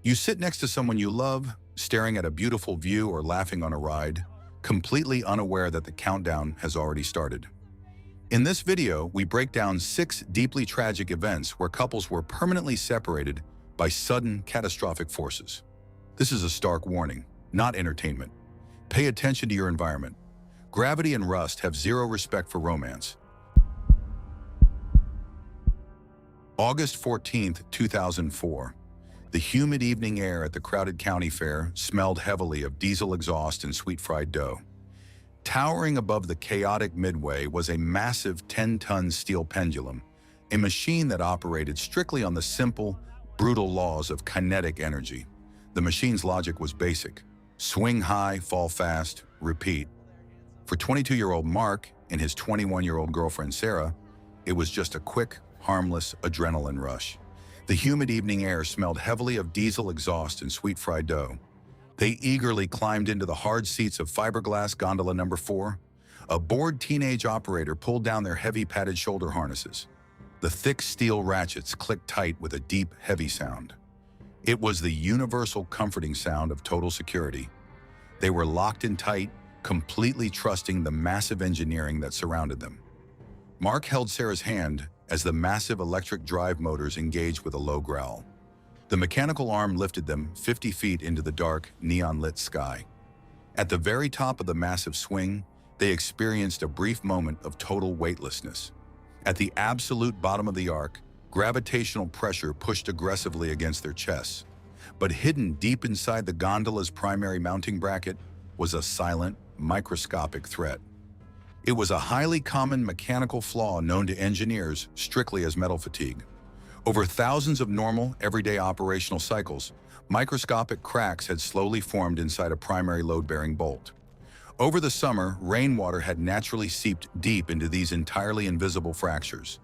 You sit next to someone you love, staring at a beautiful view or laughing on a ride, completely unaware that the countdown has already started. In this video, we break down 6 deeply tragic events where couples were permanently separated by sudden, catastrophic forces. This is a stark warning, not entertainment. Pay attention to your environment. Gravity and rust have zero respect for romance. August 14, 2004. The humid evening air at the crowded county fair smelled heavily of diesel exhaust and sweet fried dough. Towering above the chaotic midway was a massive 10-ton steel pendulum, a machine that operated strictly on the simple, brutal laws of kinetic energy. The machine's logic was basic: swing high, fall fast, repeat. For 22-year-old Mark and his 21-year-old girlfriend Sarah, it was just a quick, harmless adrenaline rush. The humid evening air smelled heavily of diesel exhaust and sweet fried dough. They eagerly climbed into the hard seats of fiberglass gondola number 4. A bored teenage operator pulled down their heavy padded shoulder harnesses. The thick steel ratchets clicked tight with a deep, heavy sound. It was the universal comforting sound of total security. They were locked in tight, completely trusting the massive engineering that surrounded them. Mark held Sarah's hand as the massive electric drive motors engaged with a low growl. The mechanical arm lifted them 50 feet into the dark, neon-lit sky. At the very top of the massive swing, they experienced a brief moment of total weightlessness. At the absolute bottom of the arc, gravitational pressure pushed aggressively against their chests. But hidden deep inside the gondola's primary mounting bracket was a silent, microscopic threat. It was a highly common mechanical flaw known to engineers strictly as metal fatigue. Over thousands of normal, everyday operational cycles, microscopic cracks had slowly formed inside a primary load-bearing bolt. Over the summer, rainwater had naturally seeped deep into these entirely invisible fractures.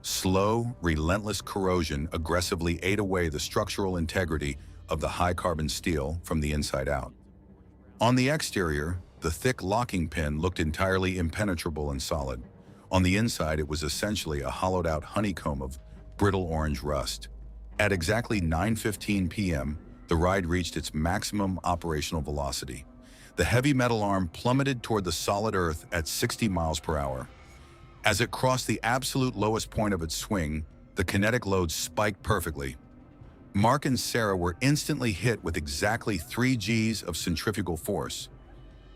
Slow, relentless corrosion aggressively ate away the structural integrity of the high-carbon steel from the inside out. On the exterior, the thick locking pin looked entirely impenetrable and solid. On the inside, it was essentially a hollowed-out honeycomb of brittle orange rust. At exactly 9:15 p.m., the ride reached its maximum operational velocity. The heavy metal arm plummeted toward the solid earth at 60 miles per hour. As it crossed the absolute lowest point of its swing, the kinetic load spiked perfectly. Mark and Sarah were instantly hit with exactly 3 Gs of centrifugal force.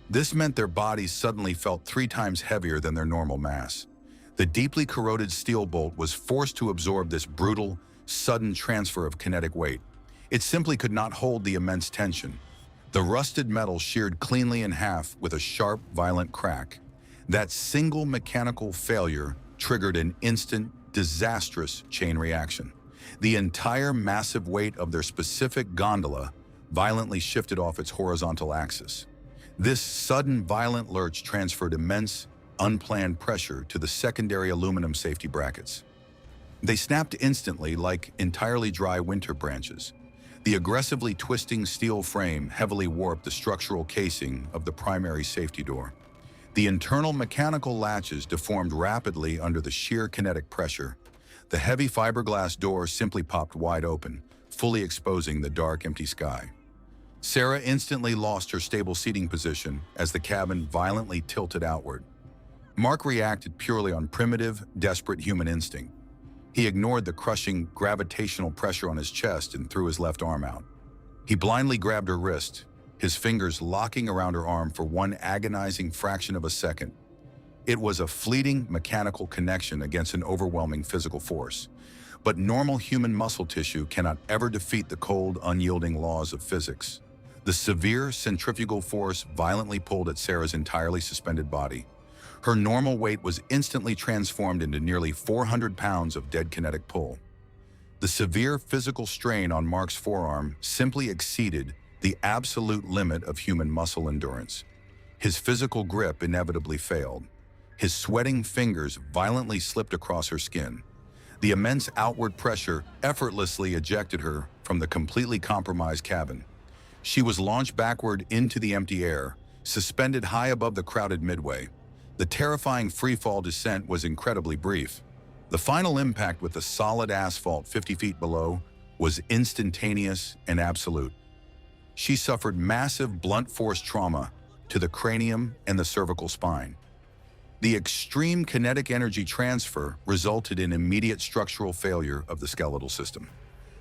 This meant their bodies suddenly felt 3 times heavier than their normal mass. The deeply corroded steel bolt was forced to absorb this brutal, sudden transfer of kinetic weight. It simply could not hold the immense tension. The rusted metal sheared cleanly in half with a sharp, violent crack. That single mechanical failure triggered an instant, disastrous chain reaction. The entire massive weight of their specific gondola violently shifted off its horizontal axis. This sudden, violent lurch transferred immense, unplanned pressure to the secondary aluminum safety brackets. They snapped instantly like entirely dry winter branches. The aggressively twisting steel frame heavily warped the structural casing of the primary safety door. The internal mechanical latches deformed rapidly under the sheer kinetic pressure. The heavy fiberglass door simply popped wide open, fully exposing the dark, empty sky. Sarah instantly lost her stable seating position as the cabin violently tilted outward. Mark reacted purely on primitive, desperate human instinct. He ignored the crushing gravitational pressure on his chest and threw his left arm out. He blindly grabbed her wrist, his fingers locking around her arm for one agonizing fraction of a second. It was a fleeting mechanical connection against an overwhelming physical force. But normal human muscle tissue cannot ever defeat the cold, unyielding laws of physics. The severe centrifugal force violently pulled at Sarah's entirely suspended body. Her normal weight was instantly transformed into nearly 400 pounds of dead kinetic pull. The severe physical strain on Mark's forearm simply exceeded the absolute limit of human muscle endurance. His physical grip inevitably failed. His sweating fingers violently slipped across her skin. The immense outward pressure effortlessly ejected her from the completely compromised cabin. She was launched backward into the empty air, suspended high above the crowded midway. The terrifying freefall descent was incredibly brief. The final impact with the solid asphalt 50 feet below was instantaneous and absolute. She suffered massive blunt force trauma to the cranium and the cervical spine. The extreme kinetic energy transfer resulted in immediate structural failure of the skeletal system.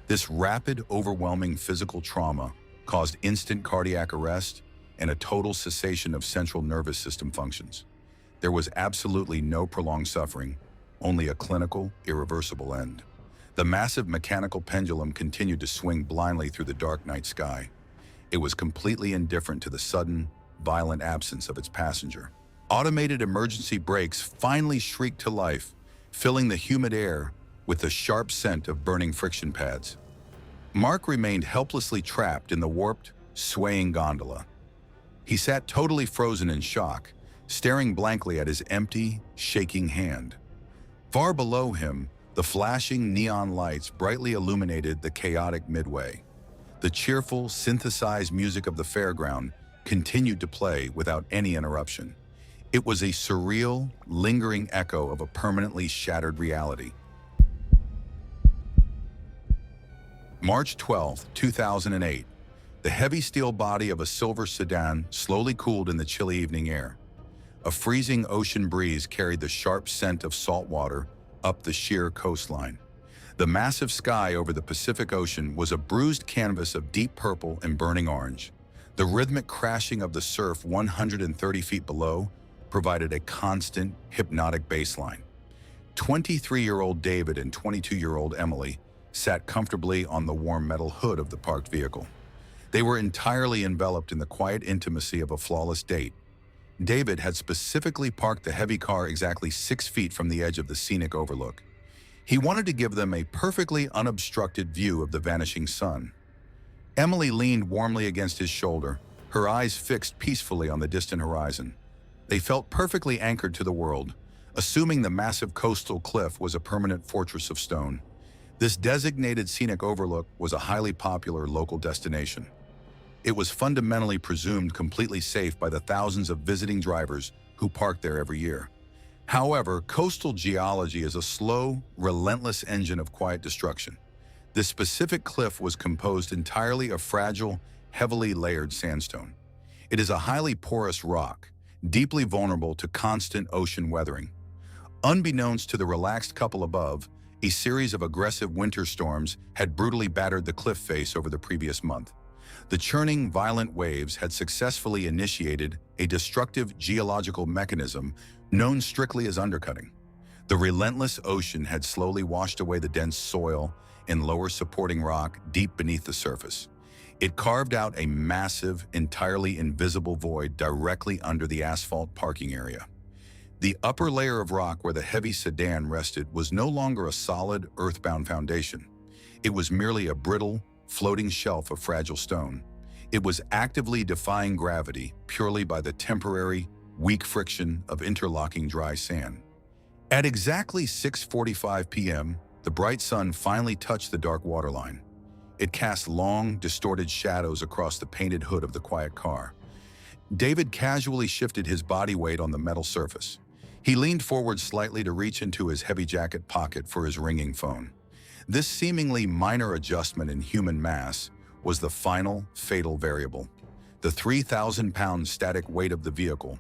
This rapid, overwhelming physical trauma caused instant cardiac arrest and a total cessation of central nervous system functions. There was absolutely no prolonged suffering, only a clinical, irreversible end. The massive mechanical pendulum continued to swing blindly through the dark night sky. It was completely indifferent to the sudden, violent absence of its passenger. Automated emergency brakes finally shrieked to life, filling the humid air with the sharp scent of burning friction pads. Mark remained helplessly trapped in the warped, swaying gondola. He sat totally frozen in shock, staring blankly at his empty, shaking hand. Far below him, the flashing neon lights brightly illuminated the chaotic midway. The cheerful, synthesized music of the fairground continued to play without any interruption. It was a surreal, lingering echo of a permanently shattered reality. March 12, 2008. The heavy steel body of a silver sedan slowly cooled in the chilly evening air. A freezing ocean breeze carried the sharp scent of salt water up the sheer coastline. The massive sky over the Pacific Ocean was a bruised canvas of deep purple and burning orange. The rhythmic crashing of the surf 130 feet below provided a constant, hypnotic baseline. 23-year-old David and 22-year-old Emily sat comfortably on the warm metal hood of the parked vehicle. They were entirely enveloped in the quiet intimacy of a flawless date. David had specifically parked the heavy car exactly 6 feet from the edge of the scenic overlook. He wanted to give them a perfectly unobstructed view of the vanishing sun. Emily leaned warmly against his shoulder, her eyes fixed peacefully on the distant horizon. They felt perfectly anchored to the world, assuming the massive coastal cliff was a permanent fortress of stone. This designated scenic overlook was a highly popular local destination. It was fundamentally presumed completely safe by the thousands of visiting drivers who parked there every year. However, coastal geology is a slow, relentless engine of quiet destruction. This specific cliff was composed entirely of fragile, heavily layered sandstone. It is a highly porous rock, deeply vulnerable to constant ocean weathering. Unbeknownst to the relaxed couple above, a series of aggressive winter storms had brutally battered the cliff face over the previous month. The churning, violent waves had successfully initiated a destructive geological mechanism known strictly as undercutting. The relentless ocean had slowly washed away the dense soil and lower supporting rock deep beneath the surface. It carved out a massive, entirely invisible void directly under the asphalt parking area. The upper layer of rock where the heavy sedan rested was no longer a solid, earthbound foundation. It was merely a brittle, floating shelf of fragile stone. It was actively defying gravity purely by the temporary, weak friction of interlocking dry sand. At exactly 6:45 p.m., the bright sun finally touched the dark waterline. It cast long, distorted shadows across the painted hood of the quiet car. David casually shifted his body weight on the metal surface. He leaned forward slightly to reach into his heavy jacket pocket for his ringing phone. This seemingly minor adjustment in human mass was the final, fatal variable. The 3,000-pound static weight of the vehicle,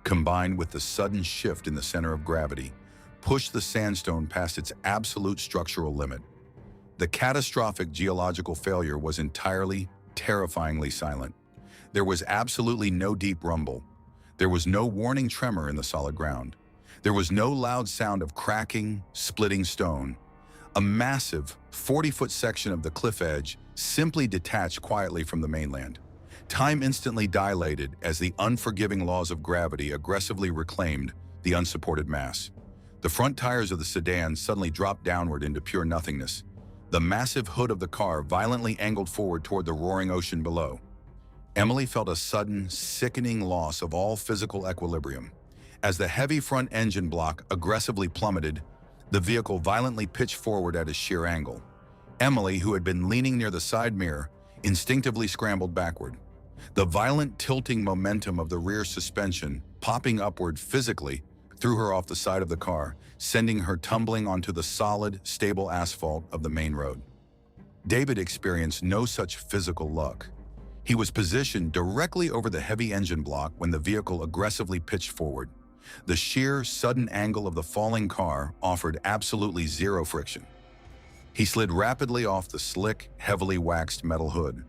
combined with the sudden shift in the center of gravity, pushed the sandstone past its absolute structural limit. The catastrophic geological failure was entirely, terrifyingly silent. There was absolutely no deep rumble. There was no warning tremor in the solid ground. There was no loud sound of cracking, splitting stone. A massive, 40-foot section of the cliff edge simply detached quietly from the mainland. Time instantly dilated as the unforgiving laws of gravity aggressively reclaimed the unsupported mass. The front tires of the sedan suddenly dropped downward into pure nothingness. The massive hood of the car violently angled forward toward the roaring ocean below. Emily felt a sudden, sickening loss of all physical equilibrium. As the heavy front engine block aggressively plummeted, the vehicle violently pitched forward at a sheer angle. Emily, who had been leaning near the side mirror, instinctively scrambled backward. The violent tilting momentum of the rear suspension, popping upward physically, threw her off the side of the car, sending her tumbling onto the solid, stable asphalt of the main road. David experienced no such physical luck. He was positioned directly over the heavy engine block when the vehicle aggressively pitched forward. The sheer, sudden angle of the falling car offered absolutely zero friction. He slid rapidly off the slick, heavily waxed metal hood.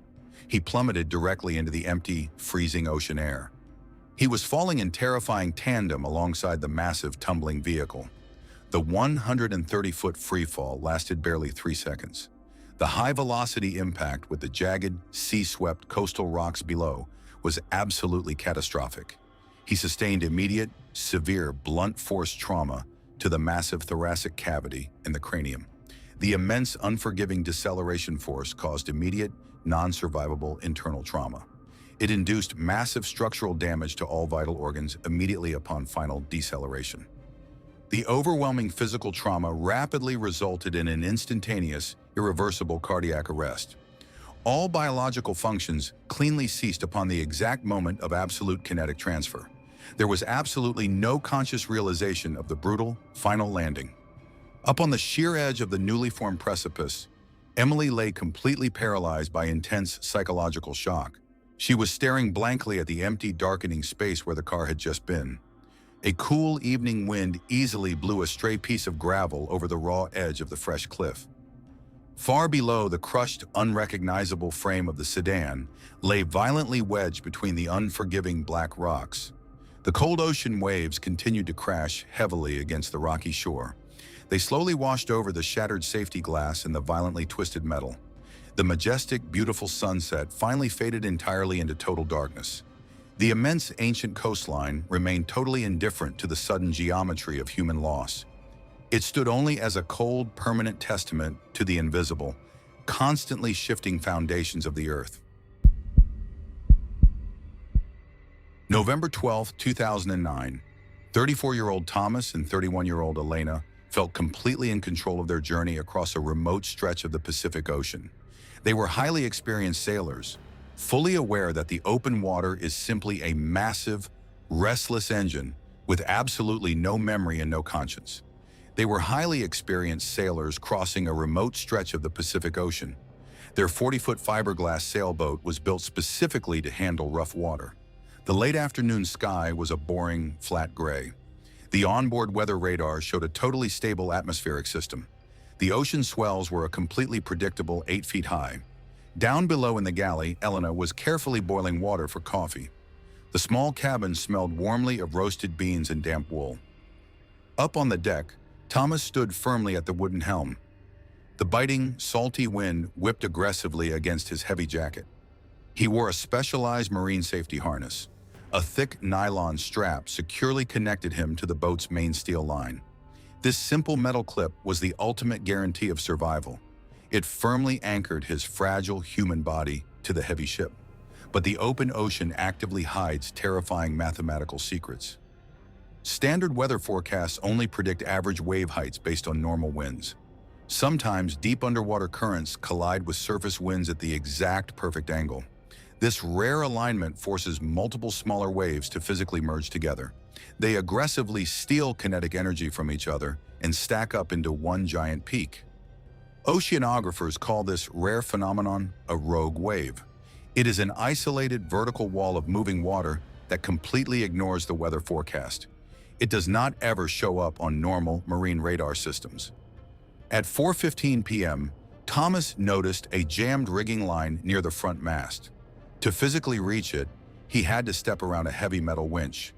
He plummeted directly into the empty, freezing ocean air. He was falling in terrifying tandem alongside the massive, tumbling vehicle. The 130-foot freefall lasted barely 3 seconds. The high-velocity impact with the jagged, sea-swept coastal rocks below was absolutely catastrophic. He sustained immediate, severe, blunt force trauma to the massive thoracic cavity and the cranium. The immense, unforgiving deceleration force caused immediate, non-survivable internal trauma. It induced massive structural damage to all vital organs immediately upon final deceleration. The overwhelming physical trauma rapidly resulted in an instantaneous, irreversible cardiac arrest. All biological functions cleanly ceased upon the exact moment of absolute kinetic transfer. There was absolutely no conscious realization of the brutal, final landing. Up on the sheer edge of the newly formed precipice, Emily lay completely paralyzed by intense psychological shock. She was staring blankly at the empty, darkening space where the car had just been. A cool evening wind easily blew a stray piece of gravel over the raw edge of the fresh cliff. Far below, the crushed, unrecognizable frame of the sedan lay violently wedged between the unforgiving black rocks. The cold ocean waves continued to crash heavily against the rocky shore. They slowly washed over the shattered safety glass and the violently twisted metal. The majestic, beautiful sunset finally faded entirely into total darkness. The immense ancient coastline remained totally indifferent to the sudden geometry of human loss. It stood only as a cold, permanent testament to the invisible, constantly shifting foundations of the earth. November 12, 2009, 34-year-old Thomas and 31-year-old Elena felt completely in control of their journey across a remote stretch of the Pacific Ocean. They were highly experienced sailors, fully aware that the open water is simply a massive, restless engine with absolutely no memory and no conscience. They were highly experienced sailors crossing a remote stretch of the Pacific Ocean. Their 40-foot fiberglass sailboat was built specifically to handle rough water. The late afternoon sky was a boring, flat gray. The onboard weather radar showed a totally stable atmospheric system. The ocean swells were a completely predictable 8 feet high. Down below in the galley, Elena was carefully boiling water for coffee. The small cabin smelled warmly of roasted beans and damp wool. Up on the deck, Thomas stood firmly at the wooden helm. The biting, salty wind whipped aggressively against his heavy jacket. He wore a specialized marine safety harness. A thick nylon strap securely connected him to the boat's main steel line. This simple metal clip was the ultimate guarantee of survival. It firmly anchored his fragile human body to the heavy ship. But the open ocean actively hides terrifying mathematical secrets. Standard weather forecasts only predict average wave heights based on normal winds. Sometimes deep underwater currents collide with surface winds at the exact perfect angle. This rare alignment forces multiple smaller waves to physically merge together. They aggressively steal kinetic energy from each other and stack up into one giant peak. Oceanographers call this rare phenomenon a rogue wave. It is an isolated vertical wall of moving water that completely ignores the weather forecast. It does not ever show up on normal marine radar systems. At 4:15 p.m., Thomas noticed a jammed rigging line near the front mast. To physically reach it, he had to step around a heavy metal winch.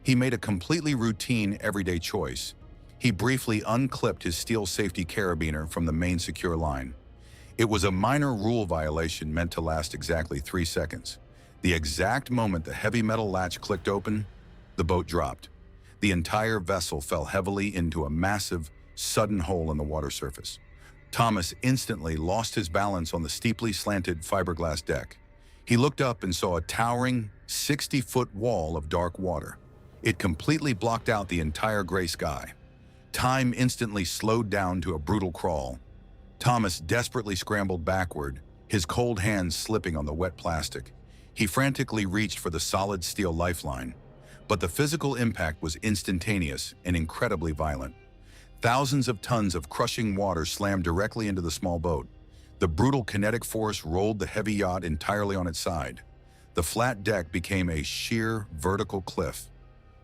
He made a completely routine, everyday choice. He briefly unclipped his steel safety carabiner from the main secure line. It was a minor rule violation meant to last exactly 3 seconds. The exact moment the heavy metal latch clicked open, the boat dropped. The entire vessel fell heavily into a massive, sudden hole in the water surface. Thomas instantly lost his balance on the steeply slanted fiberglass deck. He looked up and saw a towering, 60-foot wall of dark water. It completely blocked out the entire gray sky. Time instantly slowed down to a brutal crawl. Thomas desperately scrambled backward, his cold hands slipping on the wet plastic. He frantically reached for the solid steel lifeline. But the physical impact was instantaneous and incredibly violent. Thousands of tons of crushing water slammed directly into the small boat. The brutal kinetic force rolled the heavy yacht entirely on its side. The flat deck became a sheer vertical cliff.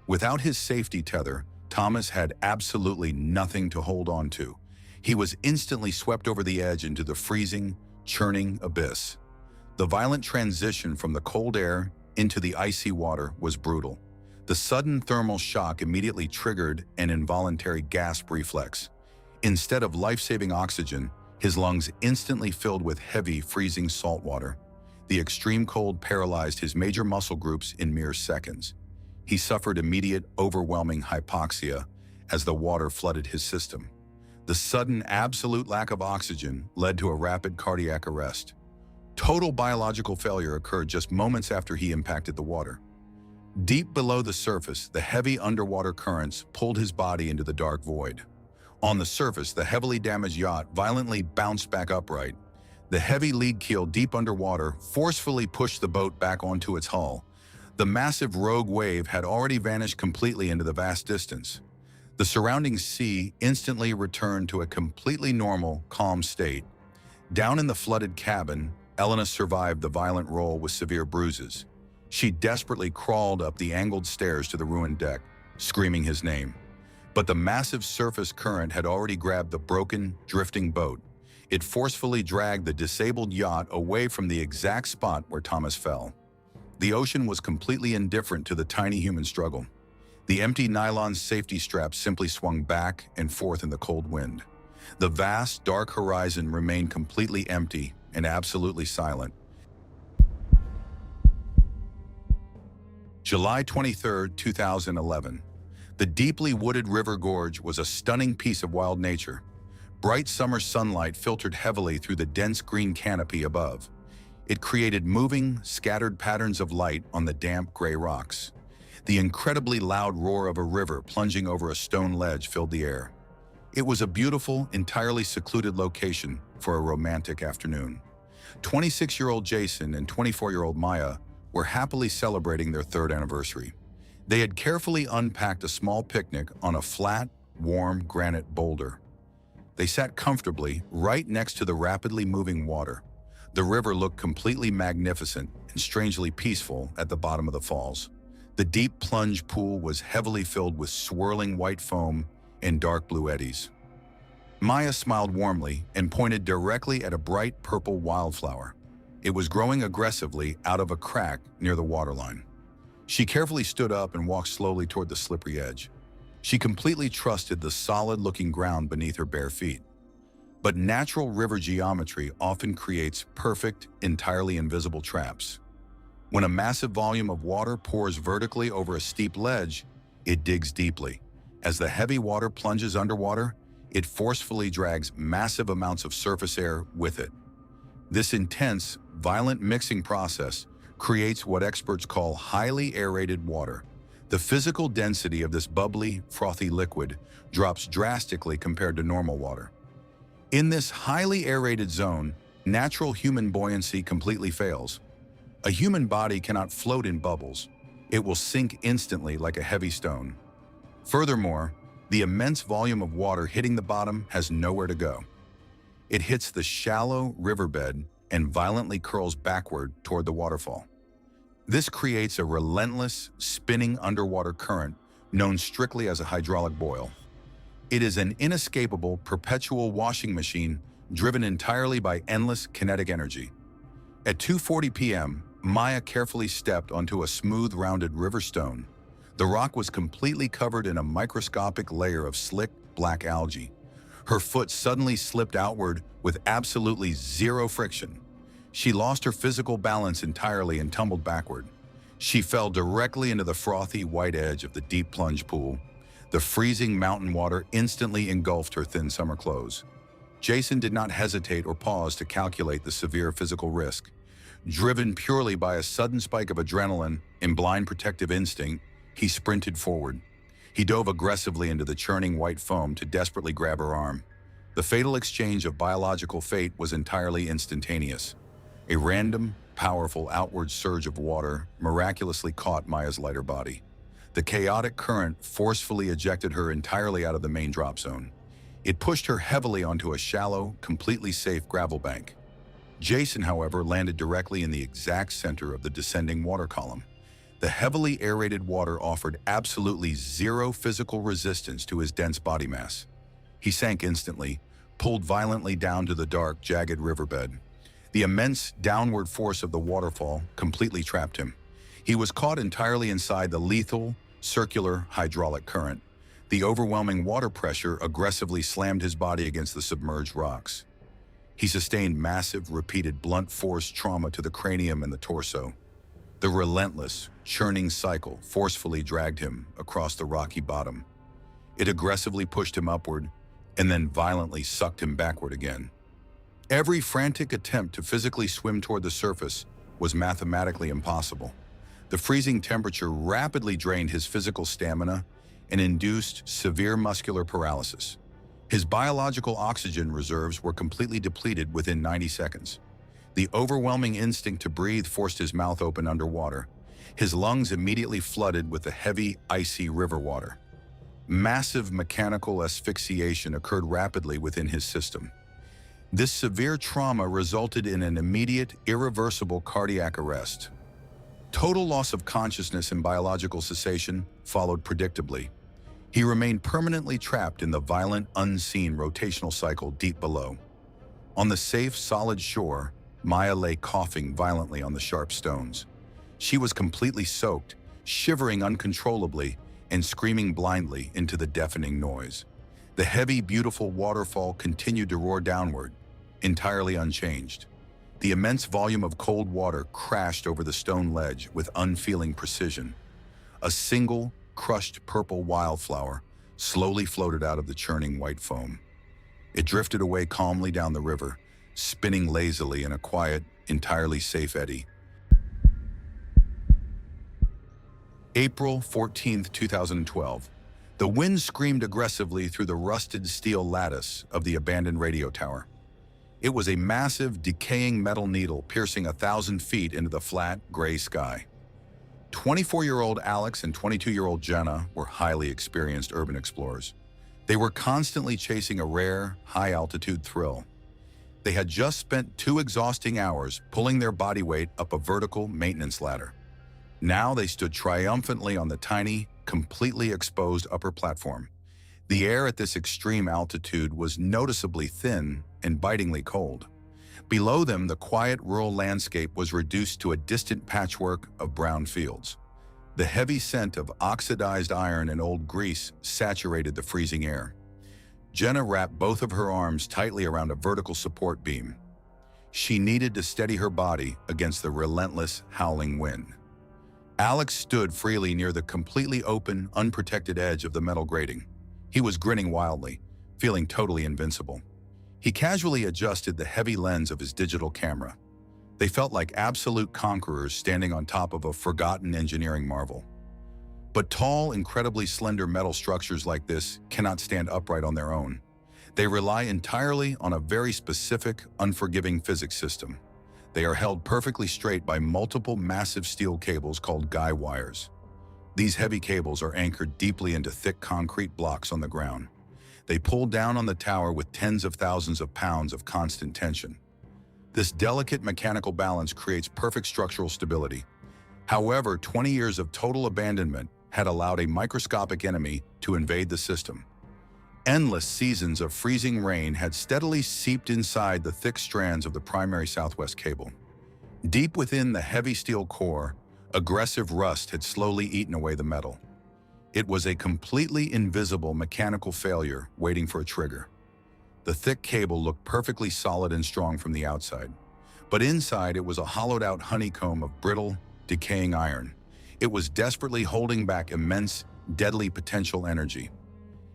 Without his safety tether, Thomas had absolutely nothing to hold on to. He was instantly swept over the edge into the freezing, churning abyss. The violent transition from the cold air into the icy water was brutal. The sudden thermal shock immediately triggered an involuntary gasp reflex. Instead of life-saving oxygen, his lungs instantly filled with heavy, freezing salt water. The extreme cold paralyzed his major muscle groups in mere seconds. He suffered immediate, overwhelming hypoxia as the water flooded his system. The sudden, absolute lack of oxygen led to a rapid cardiac arrest. Total biological failure occurred just moments after he impacted the water. Deep below the surface, the heavy underwater currents pulled his body into the dark void. On the surface, the heavily damaged yacht violently bounced back upright. The heavy lead keel deep underwater forcefully pushed the boat back onto its hull. The massive rogue wave had already vanished completely into the vast distance. The surrounding sea instantly returned to a completely normal, calm state. Down in the flooded cabin, Elena survived the violent roll with severe bruises. She desperately crawled up the angled stairs to the ruined deck, screaming his name. But the massive surface current had already grabbed the broken, drifting boat. It forcefully dragged the disabled yacht away from the exact spot where Thomas fell. The ocean was completely indifferent to the tiny human struggle. The empty nylon safety straps simply swung back and forth in the cold wind. The vast, dark horizon remained completely empty and absolutely silent. July 23, 2011. The deeply wooded river gorge was a stunning piece of wild nature. Bright summer sunlight filtered heavily through the dense green canopy above. It created moving, scattered patterns of light on the damp gray rocks. The incredibly loud roar of a river plunging over a stone ledge filled the air. It was a beautiful, entirely secluded location for a romantic afternoon. 26-year-old Jason and 24-year-old Maya were happily celebrating their third anniversary. They had carefully unpacked a small picnic on a flat, warm granite boulder. They sat comfortably right next to the rapidly moving water. The river looked completely magnificent and strangely peaceful at the bottom of the falls. The deep plunge pool was heavily filled with swirling white foam and dark blue eddies. Maya smiled warmly and pointed directly at a bright purple wildflower. It was growing aggressively out of a crack near the waterline. She carefully stood up and walked slowly toward the slippery edge. She completely trusted the solid-looking ground beneath her bare feet. But natural river geometry often creates perfect, entirely invisible traps. When a massive volume of water pours vertically over a steep ledge, it digs deeply. As the heavy water plunges underwater, it forcefully drags massive amounts of surface air with it. This intense, violent mixing process creates what experts call highly aerated water. The physical density of this bubbly, frothy liquid drops drastically compared to normal water. In this highly aerated zone, natural human buoyancy completely fails. A human body cannot float in bubbles. It will sink instantly like a heavy stone. Furthermore, the immense volume of water hitting the bottom has nowhere to go. It hits the shallow riverbed and violently curls backward toward the waterfall. This creates a relentless, spinning underwater current known strictly as a hydraulic boil. It is an inescapable, perpetual washing machine driven entirely by endless kinetic energy. At 2:40 p.m., Maya carefully stepped onto a smooth, rounded river stone. The rock was completely covered in a microscopic layer of slick, black algae. Her foot suddenly slipped outward with absolutely zero friction. She lost her physical balance entirely and tumbled backward. She fell directly into the frothy white edge of the deep plunge pool. The freezing mountain water instantly engulfed her thin summer clothes. Jason did not hesitate or pause to calculate the severe physical risk. Driven purely by a sudden spike of adrenaline and blind protective instinct, he sprinted forward. He dove aggressively into the churning white foam to desperately grab her arm. The fatal exchange of biological fate was entirely instantaneous. A random, powerful outward surge of water miraculously caught Maya's lighter body. The chaotic current forcefully ejected her entirely out of the main drop zone. It pushed her heavily onto a shallow, completely safe gravel bank. Jason, however, landed directly in the exact center of the descending water column. The heavily aerated water offered absolutely zero physical resistance to his dense body mass. He sank instantly, pulled violently down to the dark, jagged riverbed. The immense downward force of the waterfall completely trapped him. He was caught entirely inside the lethal, circular hydraulic current. The overwhelming water pressure aggressively slammed his body against the submerged rocks. He sustained massive, repeated, blunt force trauma to the cranium and the torso. The relentless, churning cycle forcefully dragged him across the rocky bottom. It aggressively pushed him upward and then violently sucked him backward again. Every frantic attempt to physically swim toward the surface was mathematically impossible. The freezing temperature rapidly drained his physical stamina and induced severe muscular paralysis. His biological oxygen reserves were completely depleted within 90 seconds. The overwhelming instinct to breathe forced his mouth open underwater. His lungs immediately flooded with the heavy, icy river water. Massive mechanical asphyxiation occurred rapidly within his system. This severe trauma resulted in an immediate, irreversible cardiac arrest. Total loss of consciousness and biological cessation followed predictably. He remained permanently trapped in the violent, unseen rotational cycle deep below. On the safe, solid shore, Maya lay coughing violently on the sharp stones. She was completely soaked, shivering uncontrollably, and screaming blindly into the deafening noise. The heavy, beautiful waterfall continued to roar downward, entirely unchanged. The immense volume of cold water crashed over the stone ledge with unfeeling precision. A single, crushed purple wildflower slowly floated out of the churning white foam. It drifted away calmly down the river, spinning lazily in a quiet, entirely safe eddy. April 14, 2012. The wind screamed aggressively through the rusted steel lattice of the abandoned radio tower. It was a massive, decaying metal needle piercing 1,000 feet into the flat, gray sky. 24-year-old Alex and 22-year-old Jenna were highly experienced urban explorers. They were constantly chasing a rare, high-altitude thrill. They had just spent 2 exhausting hours pulling their body weight up a vertical maintenance ladder. Now they stood triumphantly on the tiny, completely exposed upper platform. The air at this extreme altitude was noticeably thin and bitingly cold. Below them, the quiet rural landscape was reduced to a distant patchwork of brown fields. The heavy scent of oxidized iron and old grease saturated the freezing air. Jenna wrapped both of her arms tightly around a vertical support beam. She needed to steady her body against the relentless, howling wind. Alex stood freely near the completely open, unprotected edge of the metal grating. He was grinning wildly, feeling totally invincible. He casually adjusted the heavy lens of his digital camera. They felt like absolute conquerors standing on top of a forgotten engineering marvel. But tall, incredibly slender metal structures like this cannot stand upright on their own. They rely entirely on a very specific, unforgiving physics system. They are held perfectly straight by multiple massive steel cables called guy wires. These heavy cables are anchored deeply into thick concrete blocks on the ground. They pull down on the tower with tens of thousands of pounds of constant tension. This delicate mechanical balance creates perfect structural stability. However, 20 years of total abandonment had allowed a microscopic enemy to invade the system. Endless seasons of freezing rain had steadily seeped inside the thick strands of the primary southwest cable. Deep within the heavy steel core, aggressive rust had slowly eaten away the metal. It was a completely invisible mechanical failure waiting for a trigger. The thick cable looked perfectly solid and strong from the outside, but inside it was a hollowed-out honeycomb of brittle, decaying iron. It was desperately holding back immense, deadly potential energy.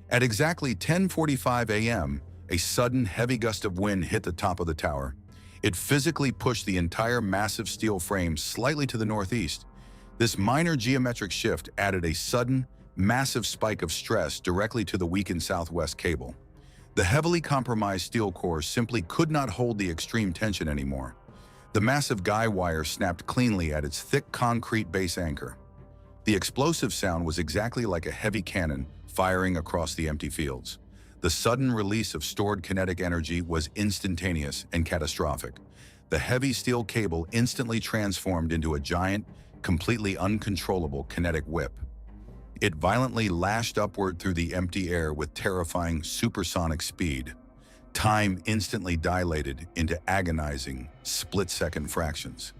At exactly 10:45 a.m., a sudden heavy gust of wind hit the top of the tower. It physically pushed the entire massive steel frame slightly to the northeast. This minor geometric shift added a sudden, massive spike of stress directly to the weakened southwest cable. The heavily compromised steel core simply could not hold the extreme tension anymore. The massive guy wire snapped cleanly at its thick concrete base anchor. The explosive sound was exactly like a heavy cannon firing across the empty fields. The sudden release of stored kinetic energy was instantaneous and catastrophic. The heavy steel cable instantly transformed into a giant, completely uncontrollable kinetic whip. It violently lashed upward through the empty air with terrifying supersonic speed. Time instantly dilated into agonizing, split-second fractions.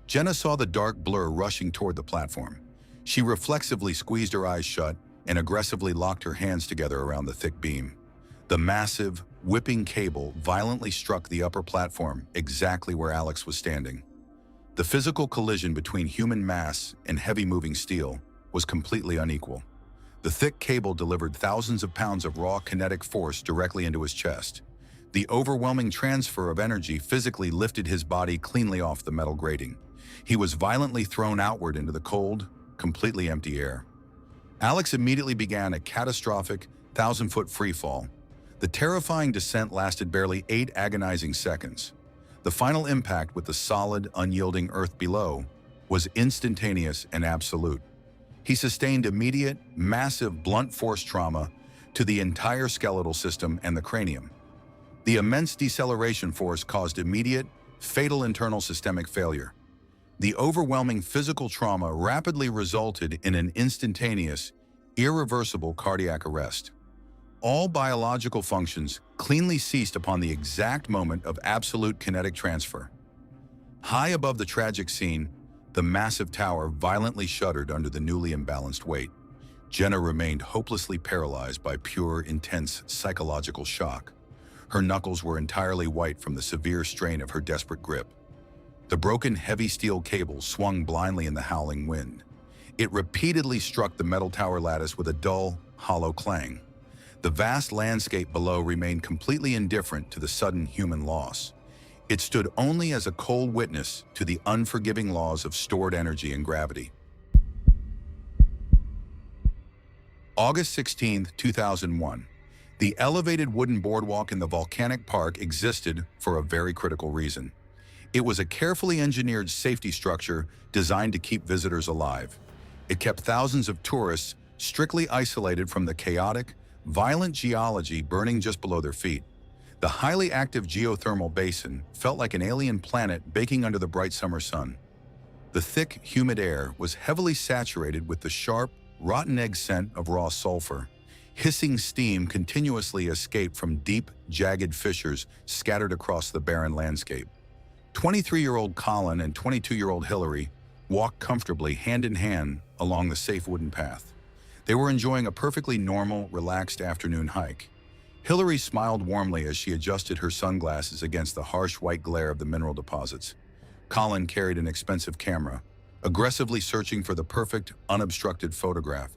Jenna saw the dark blur rushing toward the platform. She reflexively squeezed her eyes shut and aggressively locked her hands together around the thick beam. The massive, whipping cable violently struck the upper platform exactly where Alex was standing. The physical collision between human mass and heavy-moving steel was completely unequal. The thick cable delivered thousands of pounds of raw kinetic force directly into his chest. The overwhelming transfer of energy physically lifted his body cleanly off the metal grating. He was violently thrown outward into the cold, completely empty air. Alex immediately began a catastrophic 1,000-foot freefall. The terrifying descent lasted barely 8 agonizing seconds. The final impact with the solid, unyielding earth below was instantaneous and absolute. He sustained immediate, massive, blunt force trauma to the entire skeletal system and the cranium. The immense deceleration force caused immediate, fatal internal systemic failure. The overwhelming physical trauma rapidly resulted in an instantaneous, irreversible cardiac arrest. All biological functions cleanly ceased upon the exact moment of absolute kinetic transfer. High above the tragic scene, the massive tower violently shuddered under the newly imbalanced weight. Jenna remained hopelessly paralyzed by pure, intense psychological shock. Her knuckles were entirely white from the severe strain of her desperate grip. The broken heavy steel cable swung blindly in the howling wind. It repeatedly struck the metal tower lattice with a dull, hollow clang. The vast landscape below remained completely indifferent to the sudden human loss. It stood only as a cold witness to the unforgiving laws of stored energy and gravity. August 16, 2001. The elevated wooden boardwalk in the volcanic park existed for a very critical reason. It was a carefully engineered safety structure designed to keep visitors alive. It kept thousands of tourists strictly isolated from the chaotic, violent geology burning just below their feet. The highly active geothermal basin felt like an alien planet baking under the bright summer sun. The thick, humid air was heavily saturated with the sharp, rotten egg scent of raw sulfur. Hissing steam continuously escaped from deep, jagged fissures scattered across the barren landscape. 23-year-old Colin and 22-year-old Hillary walked comfortably hand in hand along the safe wooden path. They were enjoying a perfectly normal, relaxed afternoon hike. Hillary smiled warmly as she adjusted her sunglasses against the harsh white glare of the mineral deposits. Colin carried an expensive camera, aggressively searching for the perfect, unobstructed photograph.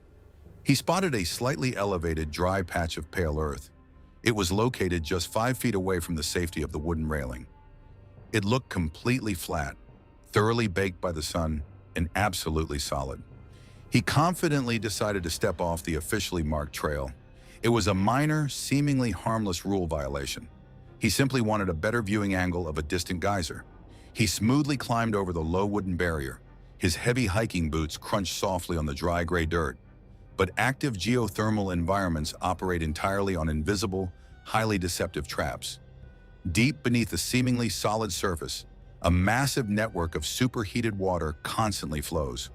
He spotted a slightly elevated, dry patch of pale earth. It was located just 5 feet away from the safety of the wooden railing. It looked completely flat, thoroughly baked by the sun, and absolutely solid. He confidently decided to step off the officially marked trail. It was a minor, seemingly harmless rule violation. He simply wanted a better viewing angle of a distant geyser. He smoothly climbed over the low wooden barrier. His heavy hiking boots crunched softly on the dry gray dirt. But active geothermal environments operate entirely on invisible, highly deceptive traps. Deep beneath the seemingly solid surface, a massive network of superheated water constantly flows.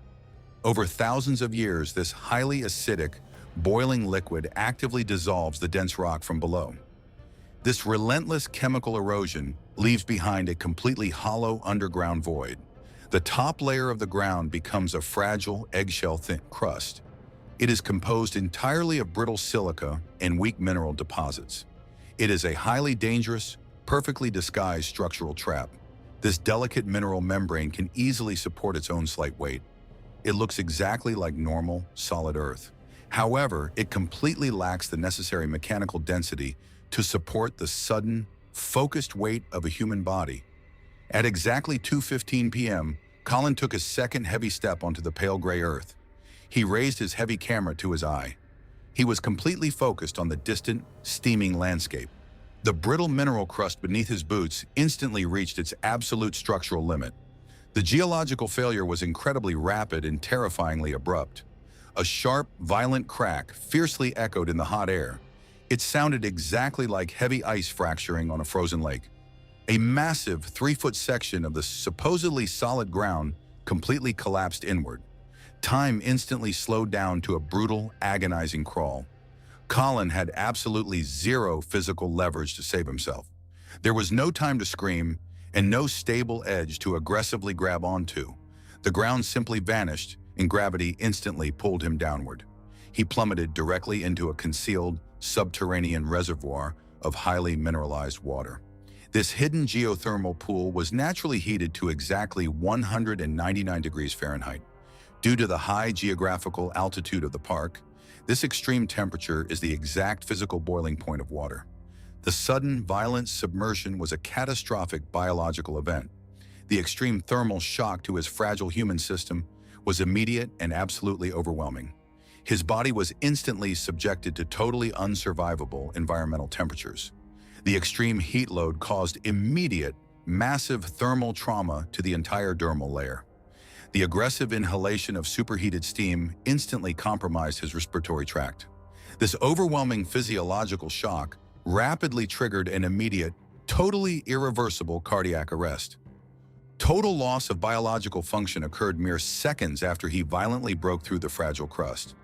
Over thousands of years, this highly acidic, boiling liquid actively dissolves the dense rock from below. This relentless chemical erosion leaves behind a completely hollow underground void. The top layer of the ground becomes a fragile, eggshell-thin crust. It is composed entirely of brittle silica and weak mineral deposits. It is a highly dangerous, perfectly disguised structural trap. This delicate mineral membrane can easily support its own slight weight. It looks exactly like normal, solid Earth. However, it completely lacks the necessary mechanical density to support the sudden, focused weight of a human body. At exactly 2:15 p.m., Colin took a second heavy step onto the pale gray earth. He raised his heavy camera to his eye. He was completely focused on the distant, steaming landscape. The brittle mineral crust beneath his boots instantly reached its absolute structural limit. The geological failure was incredibly rapid and terrifyingly abrupt. A sharp, violent crack fiercely echoed in the hot air. It sounded exactly like heavy ice fracturing on a frozen lake. A massive 3-foot section of the supposedly solid ground completely collapsed inward. Time instantly slowed down to a brutal, agonizing crawl. Colin had absolutely zero physical leverage to save himself. There was no time to scream and no stable edge to aggressively grab onto. The ground simply vanished and gravity instantly pulled him downward. He plummeted directly into a concealed subterranean reservoir of highly mineralized water. This hidden geothermal pool was naturally heated to exactly 199 degrees Fahrenheit. Due to the high geographical altitude of the park, this extreme temperature is the exact physical boiling point of water. The sudden, violent submersion was a catastrophic biological event. The extreme thermal shock to his fragile human system was immediate and absolutely overwhelming. His body was instantly subjected to totally unsurvivable environmental temperatures. The extreme heat load caused immediate, massive thermal trauma to the entire dermal layer. The aggressive inhalation of superheated steam instantly compromised his respiratory tract. This overwhelming physiological shock rapidly triggered an immediate, totally irreversible cardiac arrest. Total loss of biological function occurred mere seconds after he violently broke through the fragile crust.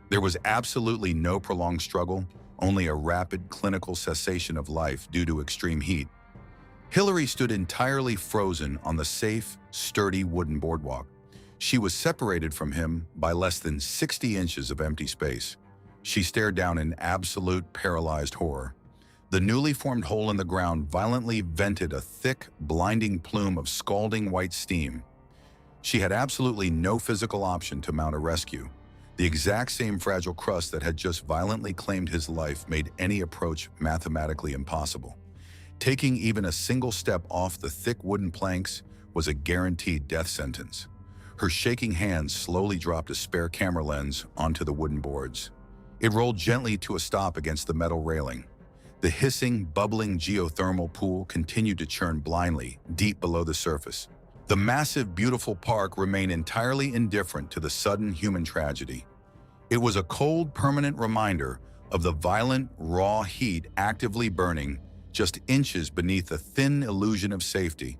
There was absolutely no prolonged struggle, only a rapid clinical cessation of life due to extreme heat. Hillary stood entirely frozen on the safe, sturdy wooden boardwalk. She was separated from him by less than 60 inches of empty space. She stared down in absolute paralyzed horror. The newly formed hole in the ground violently vented a thick, blinding plume of scalding white steam. She had absolutely no physical option to mount a rescue. The exact same fragile crust that had just violently claimed his life made any approach mathematically impossible. Taking even a single step off the thick wooden planks was a guaranteed death sentence. Her shaking hands slowly dropped a spare camera lens onto the wooden boards. It rolled gently to a stop against the metal railing. The hissing, bubbling geothermal pool continued to churn blindly, deep below the surface. The massive, beautiful park remained entirely indifferent to the sudden human tragedy. It was a cold, permanent reminder of the violent, raw heat actively burning just inches beneath the thin illusion of safety.